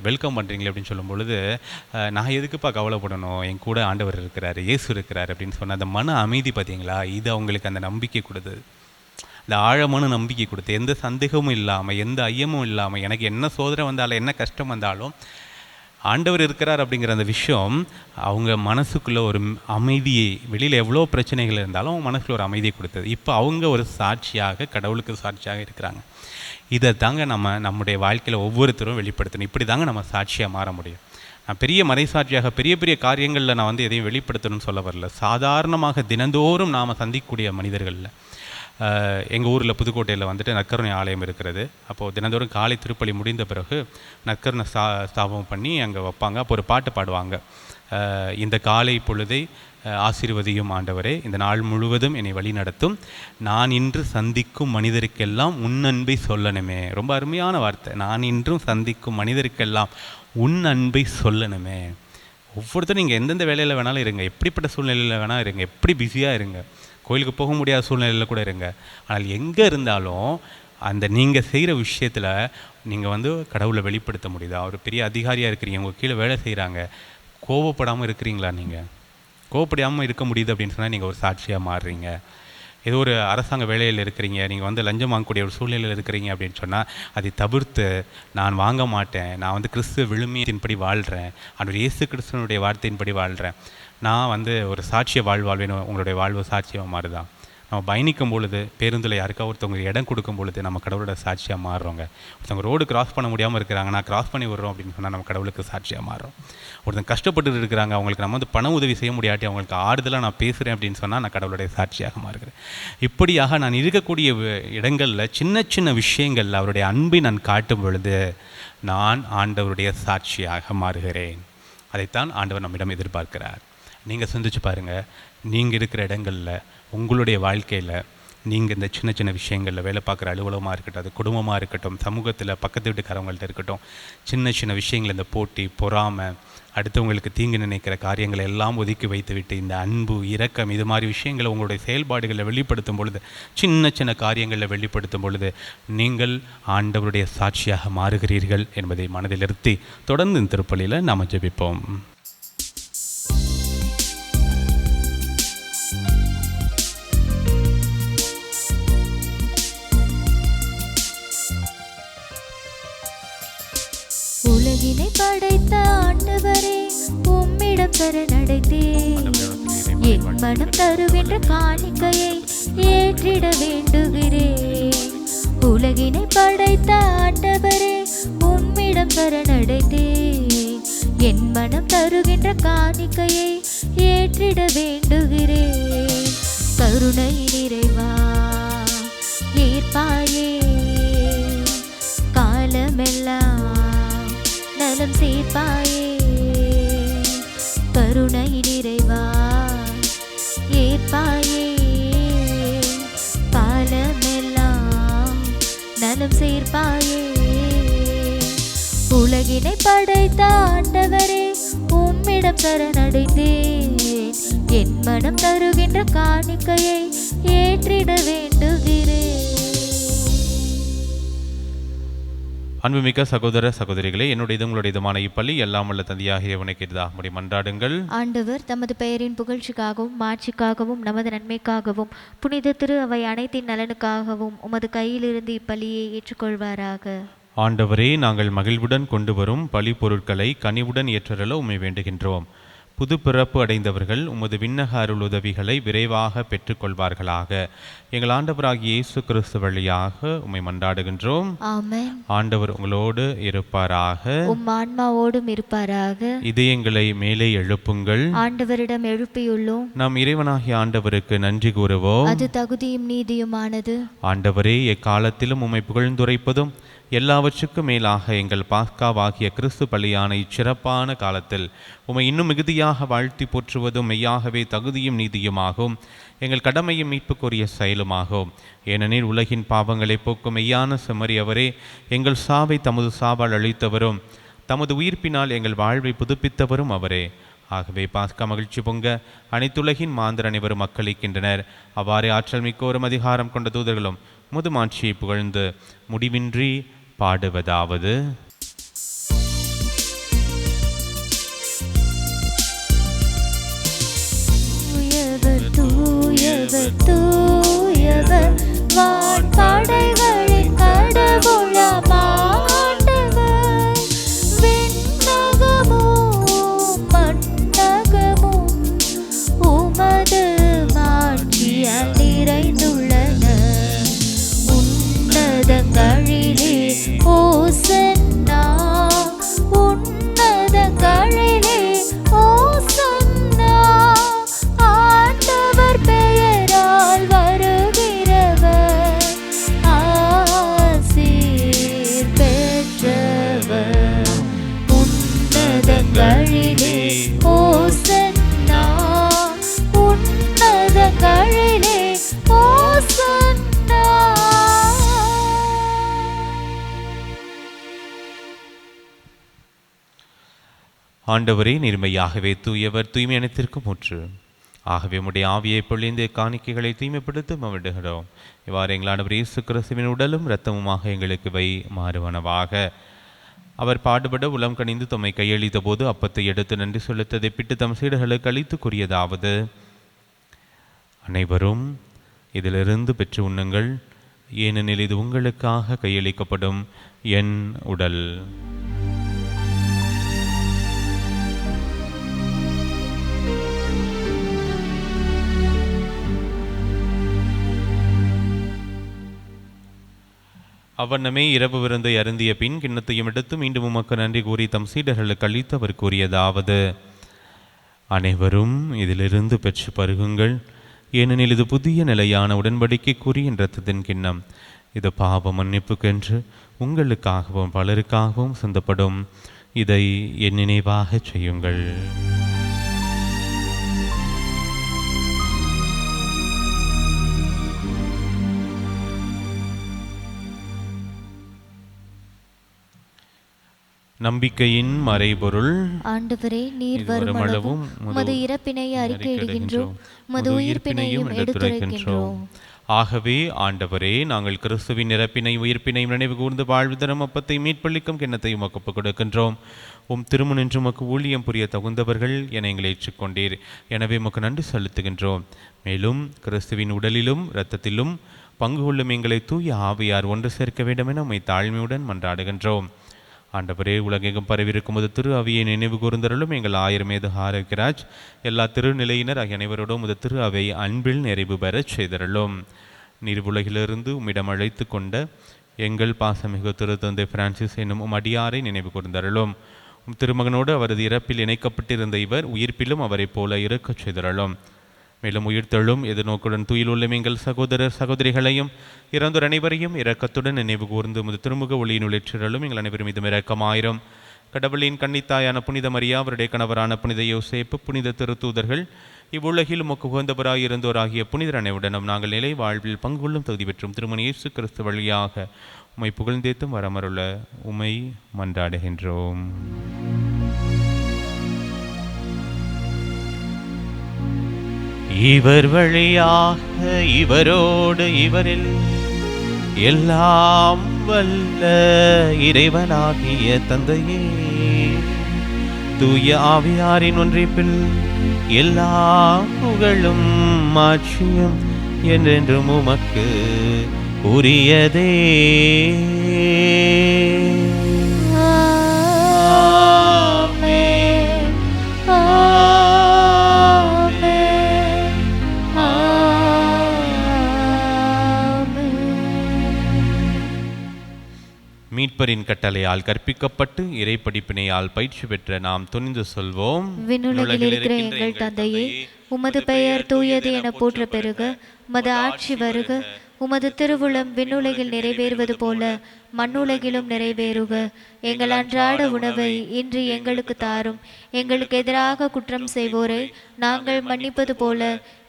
வெல்கம் பண்ணுறீங்களே அப்படின்னு சொல்லும் பொழுது, நான் எதுக்குப்பா கவலைப்படணும், என் கூட ஆண்டவர் இருக்கிறாரு, இயேசு இருக்கிறார் அப்படின்னு சொன்ன அந்த மன அமைதி பார்த்தீங்களா, இது அவங்களுக்கு அந்த நம்பிக்கை கொடுத்தது. இந்த ஆழமான நம்பிக்கை கொடுத்து, எந்த சந்தேகமும் இல்லாமல், எந்த ஐயமும் இல்லாமல், எனக்கு என்ன சோதனை வந்தாலும் என்ன கஷ்டம் வந்தாலும் ஆண்டவர் இருக்கிறார் அப்படிங்கிற அந்த விஷயம் அவங்க மனசுக்குள்ளே ஒரு அமைதியை, வெளியில் எவ்வளோ பிரச்சனைகள் இருந்தாலும் அவங்க மனசுக்குள்ள ஒரு அமைதியை கொடுத்தது. இப்போ அவங்க ஒரு சாட்சியாக, கடவுளுக்கு சாட்சியாக இருக்கிறாங்க. இதை தாங்க நம்முடைய வாழ்க்கையில் ஒவ்வொருத்தரும் வெளிப்படுத்தணும். இப்படி தாங்க நம்ம சாட்சியாக மாற முடியும். நான் பெரிய மறைசாட்சியாக பெரிய பெரிய காரியங்களில் நான் வந்து எதையும் வெளிப்படுத்தணும்னு சொல்ல வரல. சாதாரணமாக தினந்தோறும் நாம் சந்திக்கக்கூடிய மனிதர்களில், எங்கள் ஊரில் புதுக்கோட்டையில் வந்துட்டு நற்கருணை ஆலயம் இருக்கிறது. அப்போது தினந்தோறும் காலை திருப்பலி முடிந்த பிறகு நற்கருணை ஸ்தாபனம் பண்ணி அங்கே வைப்பாங்க. அப்போ ஒரு பாட்டு பாடுவாங்க, இந்த காலை பொழுதை ஆசீர்வதியும் ஆண்டவரே, இந்த நாள் முழுவதும் என்னை வழி நடத்தும், நான் இன்று சந்திக்கும் மனிதருக்கெல்லாம் உன் அன்பை சொல்லணுமே. ரொம்ப அருமையான வார்த்தை. நான் இன்றும் சந்திக்கும் மனிதருக்கெல்லாம் உன் அன்பை சொல்லணுமே. ஒவ்வொருத்தரும் நீங்கள் எந்தெந்த வேலையில் வேணாலும் இருங்க, எப்படிப்பட்ட சூழ்நிலையில் வேணாலும் இருங்க, எப்படி பிஸியாக இருங்க, கோயிலுக்கு போக முடியாத சூழ்நிலையில் கூட இருங்க, ஆனால் எங்கே இருந்தாலும் அந்த நீங்கள் செய்கிற விஷயத்தில் நீங்கள் வந்து கடவுளை வெளிப்படுத்த முடியுதா? ஒரு பெரிய அதிகாரியாக இருக்கிறீங்க, உங்கள் கீழே வேலை செய்கிறாங்க, கோவப்படாமல் இருக்கிறீங்களா? நீங்கள் கோவப்படாமல் இருக்க முடியுது அப்படின்னு சொன்னால் நீங்கள் ஒரு சாட்சியாக மாறுறீங்க. ஏதோ ஒரு அரசாங்க வேலையில் இருக்கிறீங்க, நீங்கள் வந்து லஞ்சம் வாங்கக்கூடிய ஒரு சூழ்நிலையில் இருக்கிறீங்க அப்படின்னு சொன்னால் அதை தவிர்த்து, நான் வாங்க மாட்டேன், நான் வந்து கிறிஸ்துவ விழுமியத்தின்படி வாழ்கிறேன், அவர் இயேசு கிறிஸ்துவனுடைய வார்த்தையின்படி வாழ்கிறேன், நான் வந்து ஒரு சாட்சிய வாழ்வேன்னு உங்களுடைய வாழ்வு சாட்சியாக மாறுதான். நம்ம பயணிக்கும் பொழுது, பேருந்தில் யாருக்கா ஒருத்தவங்க இடம் கொடுக்கும் பொழுது நம்ம கடவுளோட சாட்சியாக மாறுறோங்க. ஒருத்தவங்க ரோடு கிராஸ் பண்ண முடியாமல் இருக்கிறாங்க, நான் கிராஸ் பண்ணி விடுறோம் அப்படின்னு சொன்னால் நம்ம கடவுளுக்கு சாட்சியாக மாறுறோம். ஒருத்தங்க கஷ்டப்பட்டு இருக்கிறாங்க, அவங்களுக்கு நம்ம வந்து பண உதவி செய்ய முடியாட்டி அவங்களுக்கு ஆறுதலாக நான் பேசுகிறேன் அப்படின்னு சொன்னால் நான் கடவுளுடைய சாட்சியாக மாறுகிறேன். இப்படியாக நான் இருக்கக்கூடிய இடங்களில் சின்ன சின்ன விஷயங்களில் அவருடைய அன்பை நான் காட்டும் பொழுது நான் ஆண்டவருடைய சாட்சியாக மாறுகிறேன். அதைத்தான் ஆண்டவர் நம்மிடம் எதிர்பார்க்கிறார். நீங்கள் சிந்திச்சு பாருங்கள், நீங்கள் இருக்கிற இடங்களில், உங்களுடைய வாழ்க்கையில், நீங்கள் இந்த சின்ன சின்ன விஷயங்களில், வேலை பார்க்குற அலுவலகமாக இருக்கட்டும், அது குடும்பமாக இருக்கட்டும், சமூகத்தில் பக்கத்து வீட்டுக்காரவங்கள்ட்ட இருக்கட்டும், சின்ன சின்ன விஷயங்கள், இந்த போட்டி, பொறாமை, அடுத்தவங்களுக்கு தீங்கு நினைக்கிற காரியங்களை எல்லாம் ஒதுக்கி வைத்துவிட்டு இந்த அன்பு, இரக்கம், இது மாதிரி விஷயங்களை உங்களுடைய செயல்பாடுகளில் வெளிப்படுத்தும் பொழுது, சின்ன சின்ன காரியங்களில் வெளிப்படுத்தும் பொழுது நீங்கள் ஆண்டவருடைய சாட்சியாக மாறுகிறீர்கள் என்பதை மனதில் நிறுத்தி தொடர்ந்து இந்த திருப்பலியில் நாம் ஜெபிப்போம். உலகினை படைத்த ஆண்டவரே, உம்மிடம் சரணடைந்தேன், என் மனம் தருகின்ற காணிக்கையை ஏற்றிட வேண்டுகிறேன். உலகினை படைத்த ஆண்டவரே, உம்மிடம் சரணடைந்தேன், என் மனம் தருகின்ற காணிக்கையை ஏற்றிட வேண்டுகிறேன். கருணை நிறைவா ஏற்பாயே, காலமெல்லாம் நலம் சேர்ப்பாயே. கருணை நிறைவா ஏற்பாயே, காலமெல்லாம் நலம் சேர்ப்பாயே. உலகினை படைத்த ஆண்டவரே, உம்மிடம் சரணடைந்தேன், என் மனம் தருகின்ற காணிக்கையை ஏற்றிட வேண்டுகிறேன். அன்புமிக்க சகோதர சகோதரிகளே, என்னுடைய உங்களுடையதுமான இப்பள்ளி எல்லாம் வல்ல தந்தையாகிய இறைவனுக்கு எதிராக மன்றாடுங்கள். ஆண்டவர் தமது பெயரின் புகழ்ச்சிக்காகவும் மாட்சிக்காகவும் நமது நன்மைக்காகவும் புனித திரு அவை அனைத்தின் நலனுக்காகவும் உமது கையிலிருந்து இப்பள்ளியை ஏற்றுக்கொள்வாராக. ஆண்டவரே, நாங்கள் மகிழ்வுடன் கொண்டு வரும் பலி பொருட்களை கனிவுடன் ஏற்றருள உம்மை வேண்டுகின்றோம். புது பிறப்பு அடைந்தவர்கள் உமது விண்ணக அருள் உதவிகளை விரைவாக பெற்றுக்கொள்வார்களாக. எங்கள் ஆண்டவராகிய இயேசு கிறிஸ்து வழியாக உம்மை மன்றாடுகின்றோம். ஆமென். ஆண்டவர் உங்களோடு இருப்பாராக, உம் ஆன்மாவோடும் இருப்பாராக. இதயங்களை மேலே எழுப்புங்கள், ஆண்டவரிடம் எழுப்பியுள்ளோம். நாம் இறைவனாகிய ஆண்டவருக்கு நன்றி கூறுவோம். அது தகுதியும் நீதியுமானது. ஆண்டவரே, எக்காலத்திலும் உம்மை புகழ்ந்துரைப்பதும் எல்லாவற்றுக்கும் மேலாக எங்கள் பாஸ்காவாகிய கிறிஸ்து பலியான இச்சிறப்பான காலத்தில் உம்மை இன்னும் மிகுதியாக வாழ்த்தி போற்றுவதும் மெய்யாகவே தகுதியும் நீதியுமாகும், எங்கள் கடமையும் மீட்புக்குரிய செயலுமாகும். ஏனெனில் உலகின் பாவங்களை போக்கும் மெய்யான செம்மறி அவரே, எங்கள் சாவை தமது சாவால் அளித்தவரும் தமது உயிர்ப்பினால் எங்கள் வாழ்வை புதுப்பித்தவரும் அவரே. ஆகவே பாஸ்கா மகிழ்ச்சி பொங்க அனைத்துலகின் மாந்தர் அனைவரும் மக்களிக்கின்றனர். அவ்வாறே ஆற்றல் மிக்கோரும் அதிகாரம் கொண்ட தூதர்களும் முதுமாட்சியை புகழ்ந்து முடிவின்றி பாடுவதாவது: தூயவர் தூயவர் வான்படைகளின் கடவுளாம் ஆண்டவர், விண்ணகமும் மண்ணகமும் உமது மாட்சியால் நிறைந்துள்ளன. உன்னதங்களிலே ஓசன்னா, உன்னதங்களிலே ஓசன்னா. ஆண்டவர் பெயரால் வருகிறவர் ஆசீர் பெற்றவர். உன்னதங்களிலே ஓசன்னா, உன்னதங்களிலே ஓசன்னா. ஆண்டவரே, நீர்மையாகவே தூயவர், தூய்மை அனைத்திற்கும் ஊற்று. ஆகவே உம்முடைய ஆவியை பொழிந்து காணிக்கைகளை தூய்மைப்படுத்த விடுகிறோம். இவ்வாறு எங்கள் ஆண்டவர் இயேசு கிறிஸ்துவின் உடலும் இரத்தமுமாக எங்களுக்கு வை மாறுவனவாக. அவர் பாடுபட உளம் கனிந்து தம்மை கையளித்த போது அப்பத்தை எடுத்து நன்றி செலுத்ததை பிட்டு தம் சீடர்களுக்கு அளித்து கூறியதாவது: அனைவரும் இதிலிருந்து பெற்று உண்ணுங்கள், ஏனெனில் இது உங்களுக்காக கையளிக்கப்படும் என் உடல். அவ்வண்ணமே இரவு விருந்தை அருந்திய பின் கிண்ணத்தையும் எடுத்து மீண்டும் உமக்கு நன்றி கூறி தம் சீடர்களுக்கு அளித்து அவர் கூறியதாவது: அனைவரும் இதிலிருந்து பெற்று பருகுங்கள், ஏனெனில் இது புதிய நிலையான உடன்படிக்கைக்குரிய இரத்தத்தின் கிண்ணம். இது பாவ மன்னிப்புக்கென்று உங்களுக்காகவும் பலருக்காகவும் சிந்தப்படும். இதை என் நினைவாக செய்யுங்கள். நம்பிக்கையின் மறைபொருள். ஆண்டவரே, நீர் வருமளவும் உமது இறப்பினை அறிக்கையிடுகின்றோம், உமது உயிர்ப்பினையும் எடுத்துரைக்கின்றோம். ஆகவே ஆண்டவரே, நாங்கள் கிறிஸ்துவின் இறப்பினை உயிர்ப்பினையும் நினைவு கூர்ந்து வாழ்வுதரும் அப்பத்தை மீட்பளிக்கும் கிண்ணத்தை உமக்கு ஒப்புக் கொடுக்கின்றோம். உம் திருமுனின்று உமக்கு ஊழியம் புரிய தகுந்தவர்கள் என எங்களை ஏற்றுக்கொண்டீர். எனவே உமக்கு நன்றி செலுத்துகின்றோம். மேலும் கிறிஸ்துவின் உடலிலும் இரத்தத்திலும் பங்கு கொள்ளும் எங்களை தூய ஆவியார் ஒன்று சேர்க்க வேண்டும் என உம்மை தாழ்மையுடன் மன்றாடுகின்றோம். ஆண்டவரே, உலகெங்கும் பரவியிருக்கும் போது திரு அவையை நினைவு கூர்ந்தருளும். எங்கள் ஆயர்மேது ஆரோக்கியராஜ் எல்லா திருநிலையினர் ஆகிய அனைவரோடும் முத திரு அவை அன்பில் நிறைவு பெறச் செய்தருளும். நீர் உலகிலிருந்து உம்மிடம் அழைத்து கொண்ட எங்கள் பாசமிகு திருத்தந்தை பிரான்சிஸ் என்னும் அடியாரை நினைவு கூர்ந்தருளும். திருமகனோடு அவரது இறப்பில் இணைக்கப்பட்டிருந்த இவர் உயிர்ப்பிலும் அவரைப் போல இருக்கச் செய்தருளும். மேலும் உயிர்த்தெழும் எதிர்நோக்குடன் துயிலுள்ள எங்கள் சகோதரர் சகோதரிகளையும் இறந்தோர் அனைவரையும் இரக்கத்துடன் நினைவு கூர்ந்து முது திருமுக ஒளியின் உளிற்றிரலும் எங்கள் அனைவரும் இது இரக்கமாயிரும். கடவுளின் கன்னித்தாயான புனித மரியா, அவருடைய கணவரான புனித யோசேப்பு, புனித திருத்தூதர்கள், இவ்வுலகில் உமக்கு உகந்தவராய் இருந்தோராகிய புனிதர் அனைவருடனும் நாங்கள் நிலை வாழ்வில் பங்குள்ளும் தகுதி பெற்றும் திருமணி இயேசு கிறிஸ்து வழியாக உம்மை புகழ்ந்தேத்தும் வரமருள உம்மை மன்றாடுகின்றோம். இவர் வழியாக இவரோடு இவரில் எல்லாம் வல்ல இறைவனாகிய தந்தையே, தூய ஆவியாரின் ஒன்றிப்பில் எல்லா புகழும் மாட்சியும் என்றென்றும் உமக்கு உரியதே. மீட்பரின் கட்டளையால் கற்பிக்கப்பட்டு இறைப்படிப்பினையால் பயிற்சி பெற்ற நாம் துணிந்து சொல்வோம்: விண்ணுலகில் இருக்கிற எங்கள் தந்தையே, உமது பெயர் தூயது என போற்ற பெருக, உமது ஆட்சி வருக, உமது திருவுளம் விண்ணுலகில் நிறைவேறுவது போல மண்ணுலகிலும் நிறைவேறுக. எங்கள் அன்றாட உணவை இன்று எங்களுக்கு தாரும். எங்களுக்கு எதிராக குற்றம் செய்வோரை நாங்கள் மன்னிப்பது போல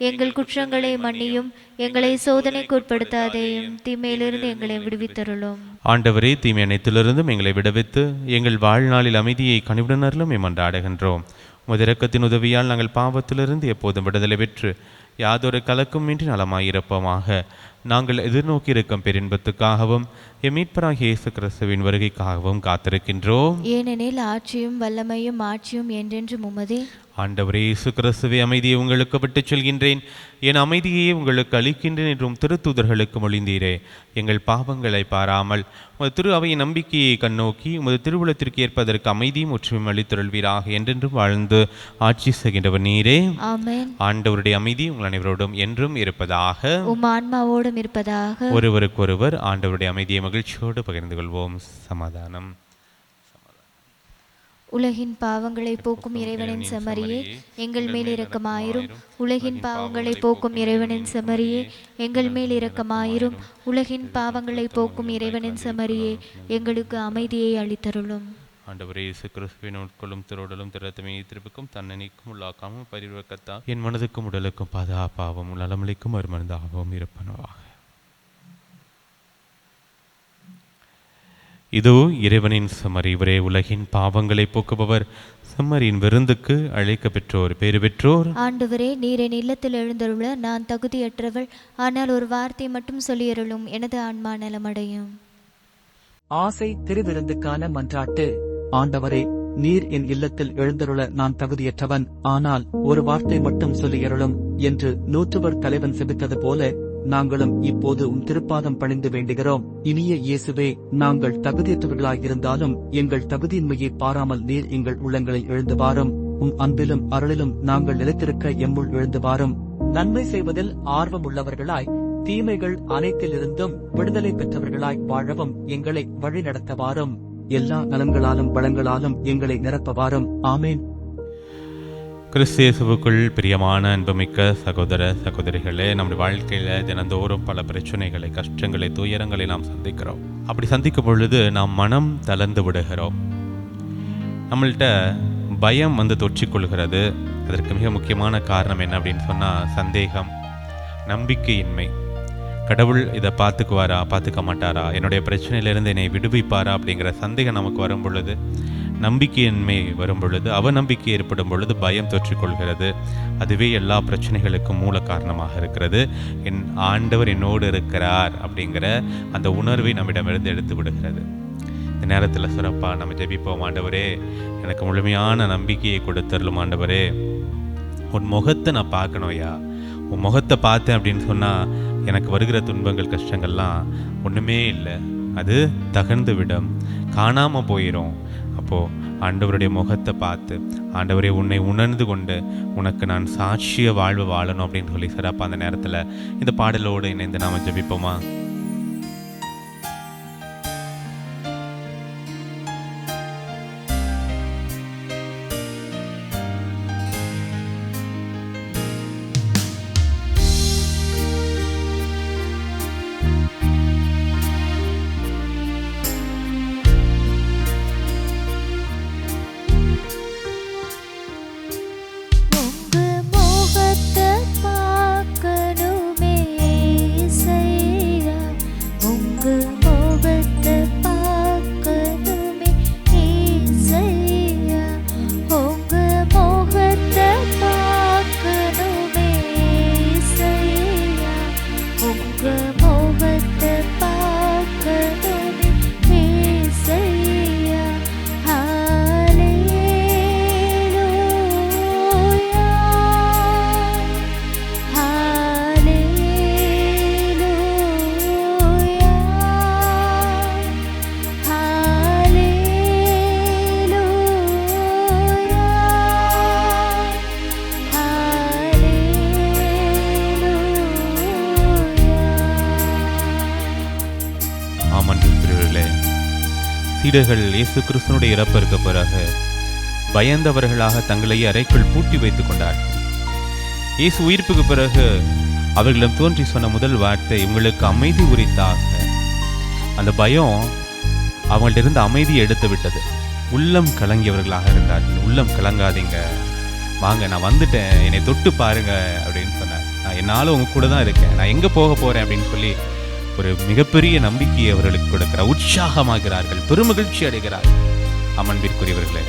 எங்கள் குற்றங்களை மன்னியும். எங்களை சோதனைக்கு உட்படுத்தாதேயும், தீமையிலிருந்து எங்களை விடுவித்தருளும். ஆண்டவரே, தீமை அனைத்திலிருந்தும் எங்களை விடுவித்து எங்கள் வாழ்நாளில் அமைதியை கனிவுடனர்களும் மன்றாடுகின்றோம். உமது இரக்கத்தின் உதவியால் நாங்கள் பாவத்திலிருந்து எப்போதும் விடுதலை பெற்று யாதொரு கலக்கமின்றி நலமாயிருப்போமாக. நாங்கள் எதிர்நோக்கி இருக்கும் பெரின்பத்துக்காகவும் எம் மீட்பராகிய இயேசு கிறிஸ்துவின் வருகைக்காகவும் காத்திருக்கின்றோம். ஏனெனில் ஆட்சியும் வல்லமையும் ஆட்சியும் என்றென்றும் உமதே. ஆண்டவரே இயேசு கிறிஸ்துவே, அமைதியை உங்களுக்கு விட்டுச் செல்கின்றேன், என் அமைதியை உங்களுக்கு அளிக்கின்றேன் என்றும் திருத்தூதர்களுக்கு மொழிந்தீரே. எங்கள் பாவங்களை பாராமல் உமது திரு அவையின் நம்பிக்கையை கண்ணோக்கி உமது திருவுளத்திற்கு ஏற்பதற்கு அமைதியும் ஒற்றுமையும் அளித்தருள்வீராக. என்றென்றும் வாழ்ந்து ஆட்சி செய்கின்றவர் நீரே. ஆமென். ஆண்டவருடைய அமைதி உங்கள் அனைவரோடும் என்றும் இருப்பதாக. உம் ஆன்மாவோடும் இருப்பதாக. ஒருவருக்கொருவர் ஆண்டவருடைய அமைதியை மகிழ்ச்சியோடு பகிர்ந்து கொள்வோம். சமாதானம். உலகின் பாவங்களை போக்கும் இறைவனின் செம்மறியே, எங்கள் மேல் இரக்கமாயிரும். உலகின் பாவங்களை போக்கும் இறைவனின் செம்மறியே, எங்கள் மேல் இரக்கமாயிரும். உலகின் பாவங்களை போக்கும் இறைவனின் செம்மறியே, எங்களுக்கு அமைதியை அளித்தருளும். ஆண்டவரே இயேசு கிறிஸ்துவின் உட்கொள்ளும் திருடலும் திறத்தமே திருப்புக்கும் தன்னணிக்கும் உள்ளாக்காமல் பரிவர்க்கத்தா என் மனதுக்கும் உடலுக்கும் பாதுகாப்பாகவும் நலமளிக்கும் ஒரு மருந்தாகவும் இருப்பனவாக. இதோ இறைவனின் செம்மறி, இவரே உலகின் பாவங்களை போக்குபவர். செம்மறியின் விருந்துக்கு அழைக்க பெற்றோர் பேறு பெற்றோர். ஆண்டவரே, நீர் என் இல்லத்தில் எழுந்தருள நான் தகுதியற்றவள். ஆனால் ஒரு வார்த்தை மட்டும் சொல்லியருளும், எனது ஆன்மா நலமடையும். ஆசை திருவிருந்துக்கான மன்றாட்டு. ஆண்டவரே, நீர் என் இல்லத்தில் எழுந்தருள நான் தகுதியற்றவன், ஆனால் ஒரு வார்த்தை மட்டும் சொல்லியருளும் என்று நூற்றுவர் தலைவன் செபித்தது போல நாங்களும் இப்போது உம் திருப்பாதம் பணிந்து வேண்டுகிறோம். இனிய இயேசுவே, நாங்கள் தகுதியற்றவர்களாயிருந்தாலும் எங்கள் தகுதியின்மையை பாராமல் நீர் எங்கள் உள்ளங்களில் எழுந்து வாரும். உம் அன்பிலும் அருளிலும் நாங்கள் நிலைத்திருக்க எம்முள் எழுந்து வாரும். நன்மை செய்வதில் ஆர்வமுள்ளவர்களாய் தீமைகள் அனைத்திலிருந்தும் விடுதலை பெற்றவர்களாய் வாழவும் எங்களை வழிநடத்தவாரும். எல்லா நலன்களாலும் வளங்களாலும் எங்களை நிரப்பவாரும். ஆமேன். கிறிஸ்து இயேசுவுக்குள் பிரியமான அன்புமிக்க சகோதர சகோதரிகளே, நம்முடைய வாழ்க்கையில் தினந்தோறும் பல பிரச்சனைகளை, கஷ்டங்களை, துயரங்களை நாம் சந்திக்கிறோம். அப்படி சந்திக்கும் பொழுது நாம் மனம் தளர்ந்து விடுகிறோம். நம்மள்கிட்ட பயம் தொற்றிக்கொள்கிறது. அதற்கு மிக முக்கியமான காரணம் என்ன அப்படின்னு சொன்னால் சந்தேகம், நம்பிக்கையின்மை. கடவுள் இதை பார்த்துக்குவாரா, பார்த்துக்க மாட்டாரா, என்னுடைய பிரச்சனையிலிருந்து என்னை விடுவிப்பாரா அப்படிங்கிற சந்தேகம் நமக்கு வரும் பொழுது, நம்பிக்கையின்மை வரும் பொழுது, அவநம்பிக்கை ஏற்படும் பொழுது பயம் தொற்றிக்கொள்கிறது. அதுவே எல்லா பிரச்சனைகளுக்கும் மூல காரணமாக இருக்கிறது. என் ஆண்டவர் என்னோடு இருக்கிறார் அப்படிங்கிற அந்த உணர்வை நம்மிடமிருந்து எடுத்து விடுகிறது. இந்த நேரத்தில் சிறப்பாக நம்ம ஜெபிப்போம். ஆண்டவரே, எனக்கு முழுமையான நம்பிக்கையை கொடுத்தருளும். ஆண்டவரே, உன் முகத்தை நான் பார்க்கணும்யா. உன் முகத்தை பார்த்தேன் அப்படின்னு சொன்னால் எனக்கு வருகிற துன்பங்கள், கஷ்டங்கள்லாம் ஒன்றுமே இல்லை, அது தகர்ந்து விடும், காணாமல் போயிடும். அப்போது ஆண்டவருடைய முகத்தை பார்த்து, ஆண்டவரே உன்னை உணர்ந்து கொண்டு உனக்கு நான் சாட்சிய வாழ்வு வாழணும் அப்படின்னு சொல்லி சிறப்பாக அந்த நேரத்தில் இந்த பாடலோடு இணைந்து நாம் ஜெபிப்போமா? சீடர்கள் இயேசு கிறிஸ்துனுடைய இறப்பிற்கு பிறகு பயந்தவர்களாக தங்களை அறைக்குள் பூட்டி வைத்துக் கொண்டார்கள். இயேசு உயிர்ப்புக்கு பிறகு அவர்களிடம் தோன்றி சொன்ன முதல் வார்த்தை, உங்களுக்கு அமைதி உரித்தாக. அந்த பயம் அவங்கள்ட்ட இருந்த அமைதியை எடுத்து விட்டது. உள்ளம் கலங்கியவர்களாக இருந்தார்கள். உள்ளம் கலங்காதீங்க, வாங்க, நான் வந்துட்டேன், என்னை தொட்டு பாருங்க அப்படின்னு சொன்னார். நான் என்னாலும் உங்க கூட தான் இருக்கேன், நான் எங்கே போக போகிறேன் அப்படின்னு சொல்லி ஒரு மிகப்பெரிய நம்பிக்கையை அவர்களுக்கு கொடுக்கிறார். உற்சாகமாகிறார்கள், பெருமகிழ்ச்சி அடைகிறார்கள். அமன்பிற்குரியவர்களே,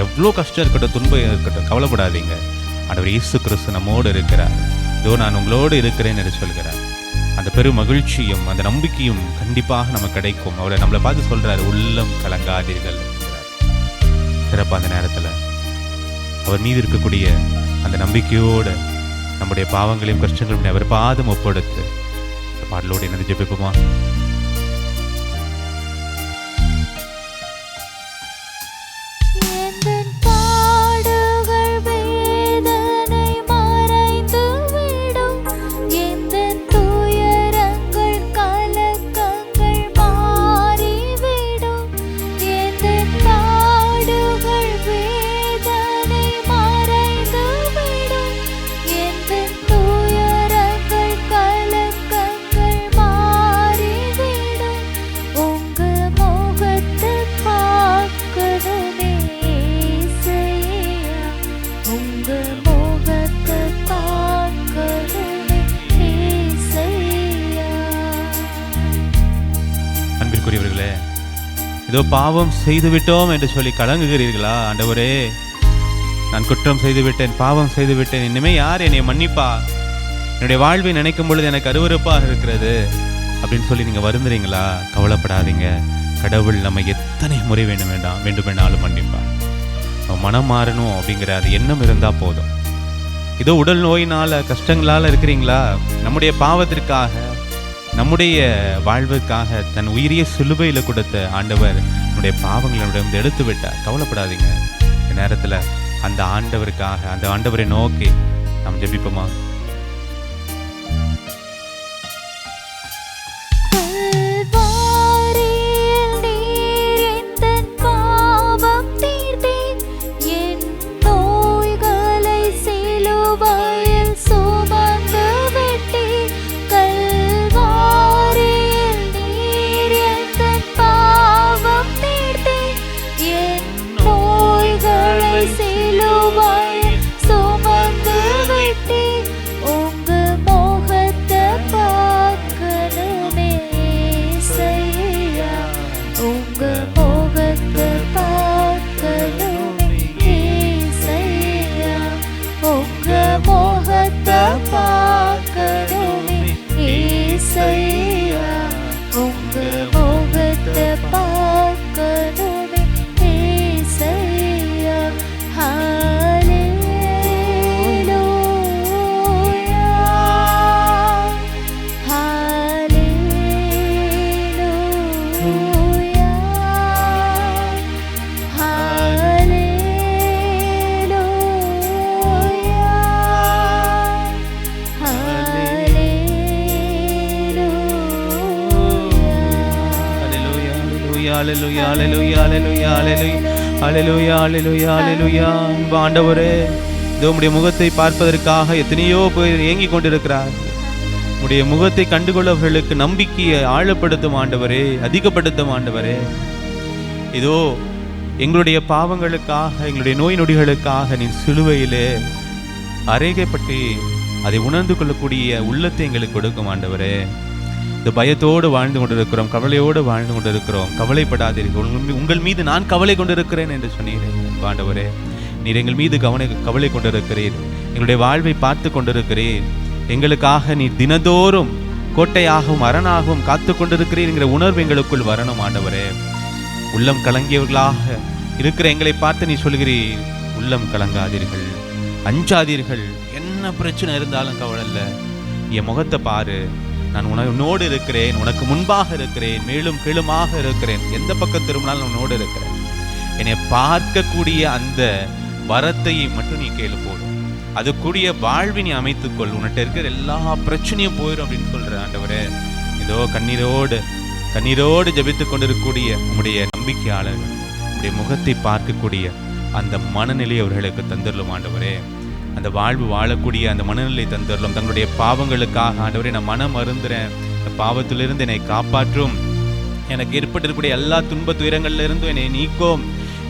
எவ்வளோ கஷ்டம் இருக்கட்டும், துன்பம் இருக்கட்டும், கவலைப்படாதீங்க. ஆண்டவர் இயேசு கிறிஸ்து நம்மோடு இருக்கிறார். இதோ நான் உங்களோடு இருக்கிறேன் என்று சொல்கிறார். அந்த பெரும் மகிழ்ச்சியும் அந்த நம்பிக்கையும் கண்டிப்பாக நமக்கு கிடைக்கும். அவரை நம்மளை பார்த்து சொல்றாரு, உள்ளம் கலங்காதீர்கள் என்கிறார். சிறப்பாக அந்த நேரத்தில் அவர் மீது இருக்கக்கூடிய அந்த நம்பிக்கையோடு நம்முடைய பாவங்களையும் கஷ்டங்களையும் அவர் பாதம் ஒப்படுத்து இந்த பாடலோடு என்ன ஜெபிப்போமா? இதோ பாவம் செய்துவிட்டோம் என்று சொல்லி கலங்குகிறீர்களா? ஆண்டவரே, நான் குற்றம் செய்துவிட்டேன், பாவம் செய்துவிட்டேன், இனிமே யார் என்னை மன்னிப்பா? என்னுடைய வாழ்வை நினைக்கும் பொழுது எனக்கு அருவருப்பாக இருக்கிறது அப்படின்னு சொல்லி நீங்கள் வருந்துறீங்களா? கவலைப்படாதீங்க. கடவுள் நம்ம எத்தனை முறை வேண்டுமென்றாலும் மன்னிப்பார். மனம் மாறணும் அப்படிங்கிற அது எண்ணம் இருந்தால் போதும். இதோ உடல் நோயினால் கஷ்டங்களால் இருக்கிறீங்களா? நம்முடைய பாவத்திற்காக, நம்முடைய வாழ்வுக்காக தன் உயிரிய சிலுவையில் கொடுத்த ஆண்டவர் நம்முடைய பாவங்களிடம் எடுத்து விட்டார். கவலைப்படாதீங்க. இந்த நேரத்தில் அந்த ஆண்டவருக்காக, அந்த ஆண்டவரை நோக்கி நாம் ஜெபிப்போமா? ஆண்டவரே, உம்முடைய முகத்தை பார்ப்பதற்காக எத்தனையோ பேர் ஏங்கிக் கொண்டிருக்கிறார். உம்முடைய முகத்தை கண்டுகொள்ளவர்களுக்கு நம்பிக்கையை ஆழப்படுத்தும் ஆண்டவரே, அதிகப்படுத்தும் ஆண்டவரே. இதோ எங்களுடைய பாவங்களுக்காக, எங்களுடைய நோய் நொடிகளுக்காக நீ சிலுவையிலே அறையப்பட்டு அதை உணர்ந்து கொள்ளக்கூடிய உள்ளத்தை எங்களுக்கு கொடுக்கும் ஆண்டவரே. இந்த பயத்தோடு வாழ்ந்து கொண்டிருக்கிறோம், கவலையோடு வாழ்ந்து கொண்டிருக்கிறோம். கவலைப்படாதீர்கள், உங்கள் மீது நான் கவலை கொண்டிருக்கிறேன் என்று சொன்னீரேன் ஆண்டவரே. நீர் எங்கள் மீது கவலை கொண்டிருக்கிறீர், எங்களுடைய வாழ்வை பார்த்து கொண்டிருக்கிறீர். எங்களுக்காக நீ தினதோறும் கோட்டையாகவும் அரணாகவும் காத்து கொண்டிருக்கிறீர் என்கிற உணர்வு எங்களுக்குள் வரணும் ஆண்டவரே. உள்ளம் கலங்கியவர்களாக இருக்கிற எங்களை பார்த்து நீ சொல்கிறீர், உள்ளம் கலங்காதீர்கள், அஞ்சாதீர்கள், என்ன பிரச்சனை இருந்தாலும் கவலை இல்லை, என் முகத்தை பாரு, நான் உன்னோடு இருக்கிறேன், உனக்கு முன்பாக இருக்கிறேன், மேலும் கீழுமாக இருக்கிறேன், எந்த பக்கம் திரும்பினாலும் உன்னோடு இருக்கிறேன். என்னை பார்க்கக்கூடிய அந்த வரத்தை மட்டும் நீ கேளு போதும், அதுக்குரிய வாழ்வை நீ அமைத்துக்கொள், உன்கிட்ட இருக்கிற எல்லா பிரச்சனையும் போயிடும் அப்படின்னு சொல்ற ஆண்டவரே. இதோ கண்ணீரோடு ஜெபித்து கொண்டிருக்கக்கூடிய உம்முடைய நம்பிக்கையாளர்கள் உம்முடைய முகத்தை பார்க்கக்கூடிய அந்த மனநிலை அவர்களுக்கு தந்துடலும் ஆண்டவரே. அந்த வாழ்வு வாழக்கூடிய அந்த மனநிலை தந்துடலும். தங்களுடைய பாவங்களுக்காக ஆண்டவரே நான் மனம் அருந்துறேன், இந்த பாவத்திலிருந்து என்னை காப்பாற்றும், எனக்கு ஏற்பட்டிருக்கக்கூடிய எல்லா துன்ப துயரங்கள்ல இருந்தும் என்னை நீக்கும்,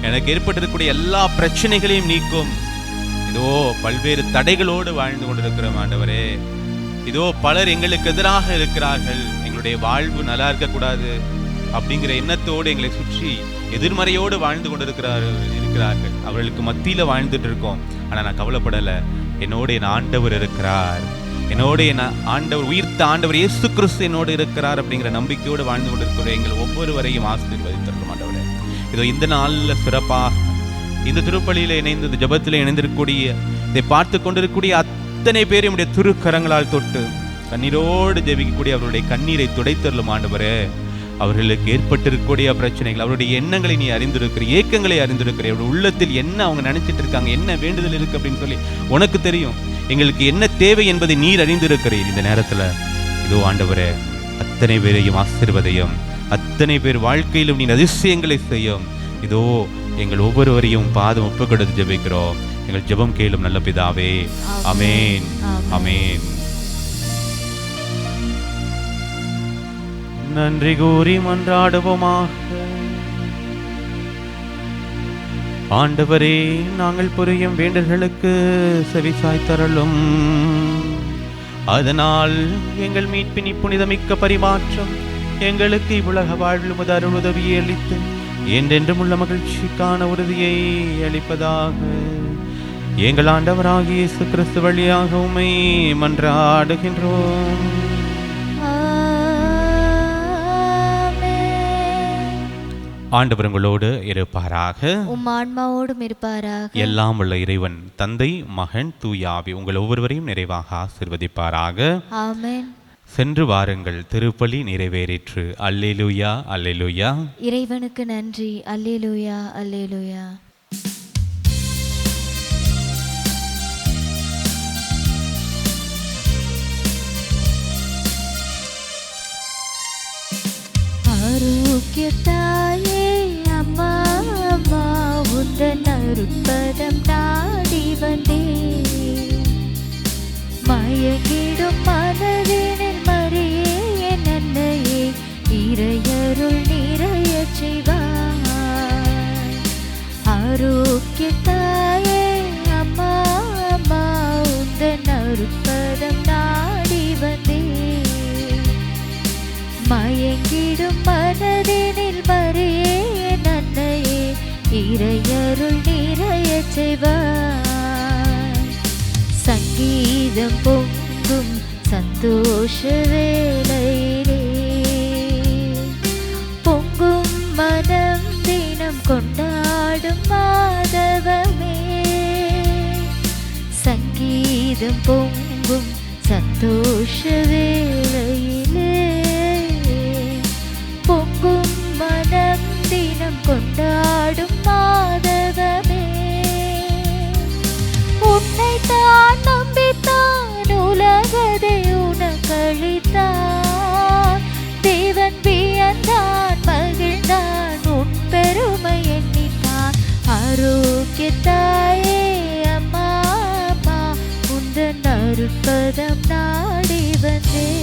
எனக்கு ஏற்பட்டிருக்கக்கூடிய எல்லா பிரச்சனைகளையும் நீக்கும். இதோ பல்வேறு தடைகளோடு வாழ்ந்து கொண்டிருக்கிறோம் ஆண்டவரே. இதோ பலர் எங்களுக்கு எதிராக இருக்கிறார்கள், எங்களுடைய வாழ்வு நல்லா இருக்கக்கூடாது, அப்படிங்கிற எண்ணத்தோடு எங்களை சுற்றி எதிர்மறையோடு வாழ்ந்து இருக்கிறார்கள். அவர்களுக்கு மத்தியில் வாழ்ந்துட்டு இருக்கோம். ஆனால் நான் கவலைப்படலை. என்னோடு என் ஆண்டவர் இருக்கிறார், என்னோடு என் ஆண்டவர், உயிர்த்த ஆண்டவர் இயேசு கிறிஸ்து என்னோடு இருக்கிறார் அப்படிங்கிற நம்பிக்கையோடு வாழ்ந்து கொண்டிருக்கிற எங்கள் ஒவ்வொருவரையும் ஆசீர்வதித்திருக்க மாட்டவரே. இதோ இந்த நாளில் சிறப்பாக இந்த திருப்பலியில் இணைந்து, இந்த ஜபத்தில் இணைந்திருக்கக்கூடிய, இதை பார்த்து கொண்டிருக்கக்கூடிய அத்தனை பேர் நம்முடைய திருக்கரங்களால் தொட்டு கண்ணீரோடு ஜெபிக்கக்கூடிய அவருடைய கண்ணீரை துடைத்தருளும் ஆண்டவரே. அவர்களுக்கு ஏற்பட்டிருக்கக்கூடிய பிரச்சனைகள், அவருடைய எண்ணங்களை நீ அறிந்திருக்கிற, ஏக்கங்களை அறிந்திருக்கிற, அவருடைய உள்ளத்தில் என்ன அவங்க நினைச்சிட்டு இருக்காங்க, என்ன வேண்டுதல் இருக்கு அப்படின்னு சொல்லி உனக்கு தெரியும். எங்களுக்கு என்ன தேவை என்பதை நீர் அறிந்திருக்கிறீர். இந்த நேரத்தில் இதோ ஆண்டவரே, அத்தனை பேரையும் ஆசீர்வதையும், அத்தனை பேர் வாழ்க்கையிலும் நீ அதிசயங்களை செய்யும். இதோ எங்கள் ஒவ்வொருவரையும் பாதம் ஒப்பு கொடுத்து ஜெபிக்கிறோம். எங்கள் ஜெபம் கேளும் நல்ல பிதாவே. ஆமென், ஆமென். நன்றி கூறி மன்றாடுவோமாக. ஆண்டவரே, நாங்கள் புரியும் வேண்டல்களுக்கு செவிசாய்த்தருளும். அதனால் எங்கள் மீட்பின் இப்புனிதமிக்க பரிமாற்றம் எங்களுக்கு இவ்வுலக வாழ்வில் முதல் உதவியை அளித்து என்றென்றும் உள்ள மகிழ்ச்சிக்கான உறுதியை அளிப்பதாக. எங்கள் ஆண்டவராகிய இயேசு கிறிஸ்து வழியாக உம்மை மன்றாடுகின்றோம். ஆண்டவர் உங்களோடு இருப்பாராக, உம் ஆன்மாவோடும் இருப்பாராக. எல்லாம் உள்ள இறைவன் தந்தை, மகன், தூய ஆவி உங்கள் ஒவ்வொருவரையும் நிறைவாக ஆசீர்வதிப்பாராக. ஆமென். சென்று வாருங்கள், திருப்பலி நிறைவேறிற்று. அல்லேலூயா, அல்லேலூயா. இறைவனுக்கு நன்றி. அல்லேலூயா, அல்லேலூயா. ஆரோக்கியத்தாயே அம்மா, அம்மா உந்தன் அருட்பதம் நாடி வந்தேன். மயங்கிடும் மனதினில் மறியே என் அன்னையே, இறையருள் நிறைய செய்வாய். ஆரோக்கியத்தாயே அம்மா, அம்மா உந்தன் அருட்பதம் நாடி வந்தேன். மயங்கிடும் மனதினில் மறியே என் அன்னையே, இறையருள் நிறைய செய்வாய். சங்கீதம் பொங்கும் சந்தோஷ வேளையிலே, பொங்கும் மனம் தினம் கொண்டாடும் மாதவமே. சங்கீதம் பொங்கும் சந்தோஷ வேளையிலே, பொங்கும் மனம் தினம் கொண்டாடும் மாதவமே. உன்னை தான் நம்பித்தான் உலகதை உனக்களித்தான். தேவன் வியந்தான், மகிழ்ந்தான், உன் பெருமை எண்ணித்தான். ஆரோக்கியத்தாயே அம்மா, அம்மா உந்தன் அருட்பதம் நாடி வந்தேன்.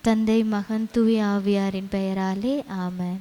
தந்தை, மகன், தூய ஆவியாரின் பெயராலே ஆமென்.